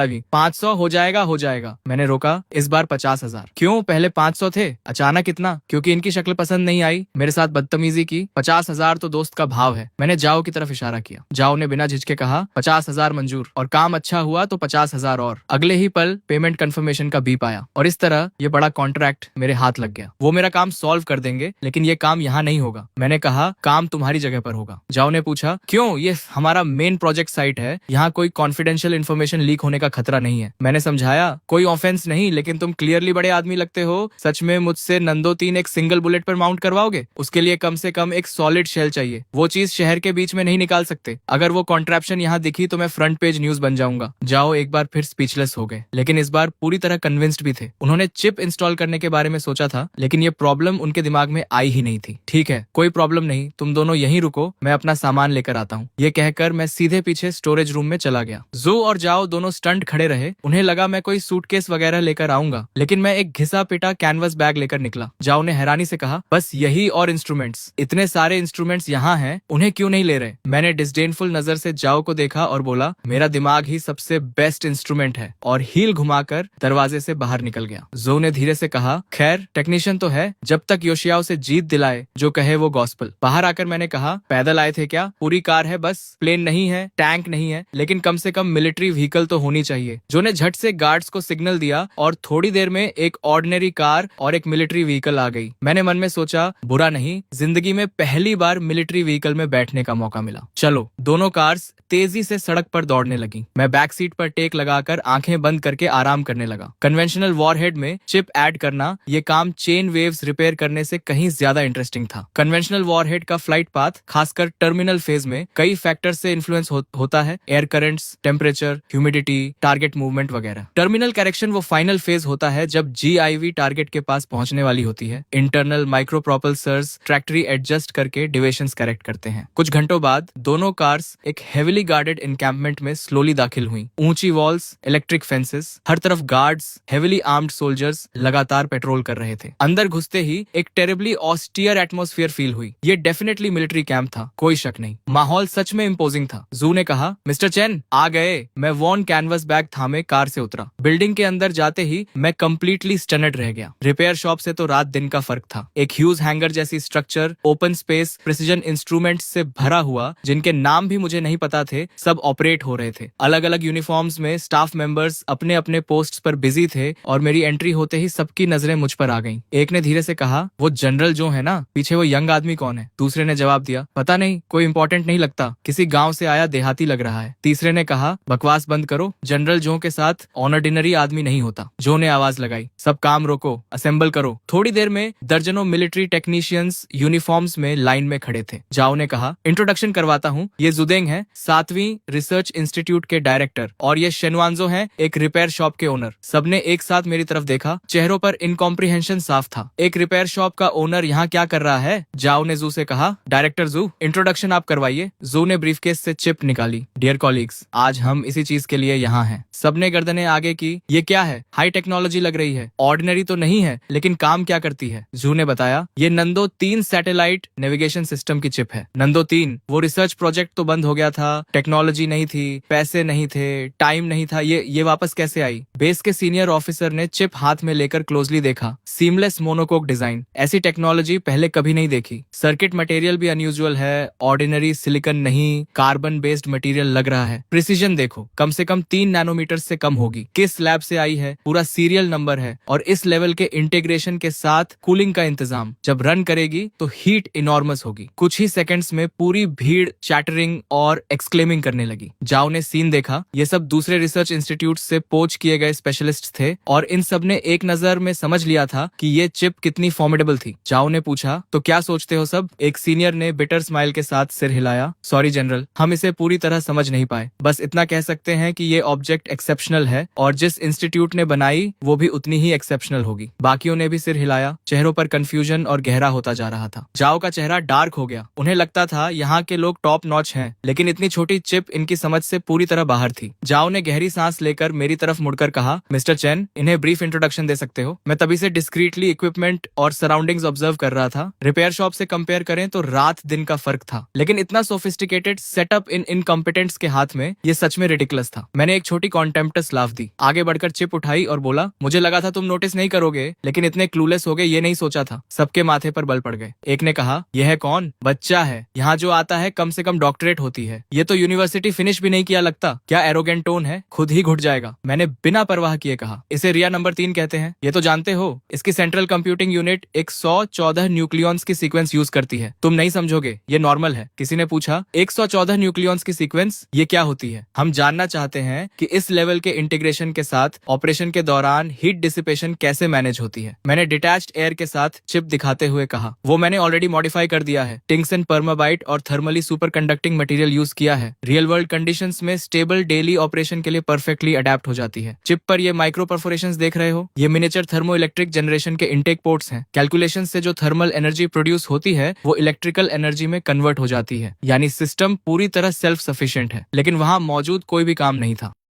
भी। 500 हो जाएगा। मैंने रोका, इस बार 50,000। क्यों? पहले 500 थे, अचानक इतना? क्योंकि इनकी शक्ल पसंद नहीं आई, मेरे साथ बदतमीजी की। 50,000 तो दोस्त का भाव है। मैंने जाओ की तरफ इशारा किया। जाओ ने बिना झिझके कहा, 50,000 मंजूर, और काम अच्छा हुआ तो 50,000 और। अगले ही पल पेमेंट कंफर्मेशन का बीप आया और इस तरह ये बड़ा कॉन्ट्रैक्ट मेरे हाथ लग गया। वो मेरा काम सॉल्व कर देंगे, लेकिन ये काम यहाँ नहीं होगा। मैंने कहा, काम तुम्हारी जगह पर होगा। जाओ ने पूछा, क्यों? ये हमारा मेन प्रोजेक्ट साइट है, यहाँ कोई कॉन्फिडेंशियल इन्फॉर्मेशन लीक होने का खतरा नहीं है। मैंने समझाया, कोई ऑफेंस नहीं, लेकिन तुम क्लियरली बड़े आदमी लगते हो। सच में मुझसे नंदो 3 एक सिंगल बुलेट पर माउंट करवाओगे? उसके लिए कम से कम एक सॉलिड शेल चाहिए। वो चीज शहर के बीच में नहीं निकाल सकते। अगर वो कॉन्ट्रैप्शन यहाँ दिखी तो मैं फ्रंट पेज न्यूज बन जाऊंगा। जाओ एक बार फिर स्पीचलेस हो गए, लेकिन इस बार पूरी तरह कन्विंस्ड भी थे। उन्होंने चिप इंस्टॉल करने के बारे में सोचा था, लेकिन लेकिन ये प्रॉब्लम उनके दिमाग में आई ही नहीं थी। ठीक है, कोई प्रॉब्लम नहीं, तुम दोनों यहीं रुको, मैं अपना सामान लेकर आता हूँ। ये कहकर मैं सीधे पीछे स्टोरेज रूम में चला गया। जू और जाओ दोनों स्टंट खड़े रहे। उन्हें लगा मैं कोई सूटकेस वगैरह लेकर आऊंगा, लेकिन मैं एक घिसा पिटा कैनवस बैग लेकर निकला। जाओ ने हैरानी से कहा, बस यही और इंस्ट्रूमेंट्स? इतने सारे इंस्ट्रूमेंट्स यहाँ हैं, उन्हें क्यों नहीं ले रहे? मैंने डिस्डेनफुल नजर से जाओ को देखा और बोला, मेरा दिमाग ही सबसे बेस्ट इंस्ट्रूमेंट है, और हील घुमाकर दरवाजे से बाहर निकल गया। जो ने धीरे से कहा, खैर टेक्नीशियन तो है, जब तक योशियाओ से जीत दिलाए, जो कहे वो गॉस्पल। बाहर आकर मैंने कहा, पैदल आए थे क्या? पूरी कार है बस, प्लेन नहीं है, टैंक नहीं है, लेकिन कम से कम मिलिट्री व्हीकल तो होनी चाहिए। जो ने झट से गार्ड्स को सिग्नल दिया और थोड़ी देर में एक ऑर्डिनरी कार और एक मिलिट्री व्हीकल आ गई। मैंने मन में सोचा, बुरा नहीं, जिंदगी में पहली बार मिलिट्री व्हीकल में बैठने का मौका मिला। चलो। दोनों कार्स तेजी से सड़क पर दौड़ने लगी। मैं बैक सीट पर टेक लगाकर आंखें बंद करके आराम करने लगा। कन्वेंशनल वॉरहेड में चिप ऐड करना, ये काम चेन वेव्स रिपेयर करने से कहीं ज्यादा इंटरेस्टिंग था। कन्वेंशनल वॉरहेड का फ्लाइट पाथ, खासकर टर्मिनल फेज में, कई फैक्टर से इन्फ्लुएंस होता है। Air currents, temperature, humidity, target movement वगैरह। टर्मिनल करेक्शन वो फाइनल फेज होता है जब GIV टारगेट के पास पहुंचने वाली होती है। इंटरनल माइक्रो प्रोपल्सर्स ट्रैक्टरी एडजस्ट करके डिविएशंस करेक्ट करते हैं। कुछ घंटों बाद दोनों कार्स एक हेविली गार्डेड एनकैंपमेंट में स्लोली दाखिल हुई। ऊंची वॉल्स, इलेक्ट्रिक फेंसेस, हर तरफ गार्ड्स, हेविली आर्म्ड सोल्जर्स लगातार पेट्रोल कर रहे थे। अंदर घुसते ही एक टेरिबली ऑस्टियर एटमॉस्फेयर फील हुई। ये डेफिनेटली मिलिट्री कैंप था, कोई शक नहीं। माहौल सच में इम्पोजिंग था। जू ने कहा, मिस्टर चेन आ गए। मैं वॉन कैनवस बैग थामे कार से उतरा। बिल्डिंग के अंदर जाते ही मैं कंप्लीटली स्टनड रह गया। रिपेयर शॉप से तो रात दिन का फर्क था। एक ह्यूज हैंगर जैसी structure, open space, precision instruments से भरा हुआ, जिनके नाम भी मुझे नहीं पता थे, सब ऑपरेट हो रहे थे। अलग अलग यूनिफॉर्म्स में स्टाफ मेंबर्स अपने अपने पोस्ट पर बिजी थे, और मेरी एंट्री होते ही सबकी नजरें मुझ पर आ गईं। एक ने धीरे से कहा, वो जनरल जो है ना, पीछे वो यंग आदमी कौन है? दूसरे ने जवाब दिया, पता नहीं, कोई इंपॉर्टेंट नहीं लगता, किसी गांव से आया देहाती लग रहा है। तीसरे ने कहा, बकवास बंद करो, जनरल जो के साथ ऑर्डिनरी आदमी नहीं होता। जो ने आवाज लगाई, सब काम रोको, असेंबल करो। थोड़ी देर में दर्जनों मिलिट्री टेक्नीशियंस यूनिफॉर्म्स में लाइन में खड़े थे। जाओ ने कहा, इंट्रोडक्शन करवाता हूँ, ये जुदेंग है, 7वीं रिसर्च इंस्टीट्यूट के डायरेक्टर, और ये शेनवांजो हैं, एक रिपेयर शॉप के ओनर। सबने एक साथ मेरी तरफ देखा। चेहरों पर इनकॉम्प्रिहेंशन साफ था। एक रिपेयर शॉप का ओनर यहाँ क्या कर रहा है? जाओ ने जू से कहा, डायरेक्टर जू, इंट्रोडक्शन आप करवाइए। जू ने ब्रीफकेस से चिप निकाली। डियर कॉलीग्स, आज हम इसी चीज के लिए यहाँ हैं। सबने गर्दनें आगे की। ये क्या है? हाई टेक्नोलॉजी लग रही है, ऑर्डिनरी तो नहीं है, लेकिन काम क्या करती है? जू ने बताया, ये नंदो 3 सैटेलाइट नेविगेशन सिस्टम की चिप है। नंदो 3, वो रिसर्च प्रोजेक्ट तो बंद हो गया था, टेक्नोलॉजी नहीं थी, पैसे नहीं थे, टाइम नहीं था, ये वापस कैसे आई? बेस के सीनियर ऑफिसर ने चिप हाथ में लेकर क्लोजली देखा। सीमलेस मोनोकोक डिजाइन, ऐसी टेक्नोलॉजी पहले कभी नहीं देखी। सर्किट मटेरियल भी अनयूजुअल है, ऑर्डिनरी सिलिकॉन नहीं, कार्बन बेस्ड मटेरियल लग रहा है। प्रिसीजन देखो, कम से कम 3 नैनोमीटर से कम होगी। किस लैब से आई है, पूरा सीरियल नंबर है, और इस लेवल के इंटीग्रेशन के साथ कूलिंग का इंतजाम। जब रन करेगी तो हीट इनॉर्मस होगी। कुछ ही सेकंड्स में पूरी भीड़ चैटरिंग और एक्सक्लेमिंग करने लगी। जाओ ने सीन देखा। ये सब दूसरे रिसर्च इंस्टीट्यूट से पोच किए गए स्पेशलिस्ट थे, और इन सब ने एक नजर में समझ लिया था कि ये चिप कितनी फॉर्मिडेबल थी। जाओ ने पूछा, तो क्या सोचते हो सब? एक सीनियर ने बिटर स्माइल के साथ सिर हिलाया। सॉरी जनरल, हम इसे पूरी तरह समझ नहीं पाए। बस इतना कह सकते हैं कि ये ऑब्जेक्ट एक्सेप्शनल है, और जिस इंस्टीट्यूट ने बनाई वो भी उतनी ही एक्सेप्शनल होगी। बाकियों ने भी सिर हिलाया। चेहरों पर कंफ्यूजन और गहरा होता जा रहा था। जाओ का चेहरा डार्क हो गया। उन्हें लगता था यहाँ के लोग टॉप नॉच हैं, लेकिन इतनी छोटी चिप इनकी समझ से पूरी तरह बाहर थी। जाओ ने गहरी सांस लेकर मेरी तरफ मुड़कर कहा, मिस्टर चेन, इन्हें ब्रीफ इंट्रोडक्शन दे सकते हो? मैं तभी से डिस्क्रीटली इक्विपमेंट और सराउंडिंग्स ऑब्जर्व कर रहा था। रिपेयर शॉप से कंपेयर करें तो रात दिन का फर्क था, लेकिन इतना सोफिस्टिकेटेड सेटअप इन इनकॉम्पिटेंट्स के हाथ में, ये सच में रिडिकुलस था। मैंने एक छोटी कॉन्टेम्प्टस लाफ दी, आगे बढ़कर चिप उठाई और बोला, मुझे लगा था तुम नोटिस नहीं करोगे, लेकिन इतने क्लूलेस हो गए ये नहीं सोचा था। सबके माथे पर बल पड़ गए। एक ने कहा, यह है कौन? बच्चा है, यहाँ जो आता है कम से कम डॉक्टरेट होती है, ये तो यूनिवर्सिटी फिनिश भी नहीं किया लगता। क्या एरोगेंट टोन है, खुद ही घुट जाएगा। मैंने बिना परवाह किए कहा, इसे रिया नंबर 3 कहते हैं, ये तो जानते हो। इसकी सेंट्रल कंप्यूटिंग यूनिट 114 न्यूक्लियॉन्स की सीक्वेंस यूज करती है। तुम नहीं समझोगे, ये नॉर्मल है। किसी ने पूछा, 114 न्यूक्लियॉन्स की सीक्वेंस ये क्या होती है? हम जानना चाहते हैं कि इस लेवल के इंटीग्रेशन के साथ ऑपरेशन के दौरान हीट डिसिपेशन कैसे मैनेज होती है। मैंने डिटैच्ड एयर के साथ चिप दिखाते हुए कहा, वो मैंने ऑलरेडी मॉडिफाई कर दिया है। टिंगसन परमाबाइट और thermally super conducting material use किया है। रियल वर्ल्ड कंडीशंस में स्टेबल डेली ऑपरेशन के लिए परफेक्टली अडेप्ट हो जाती है। चिप पर ये माइक्रो परफोरेशंस देख रहे हो, ये मिनिएचर थर्मो इलेक्ट्रिक जनरेशन के इंटेक इनटेक पोर्ट्स हैं। कैलकुलेशन से जो थर्मल एनर्जी प्रोड्यूस होती है वो इलेक्ट्रिकल एनर्जी में कन्वर्ट हो जाती है, यानी सिस्टम पूरी तरह सेल्फ सफिशिएंट है। लेकिन वहां मौजूद कोई भी काम नहीं था।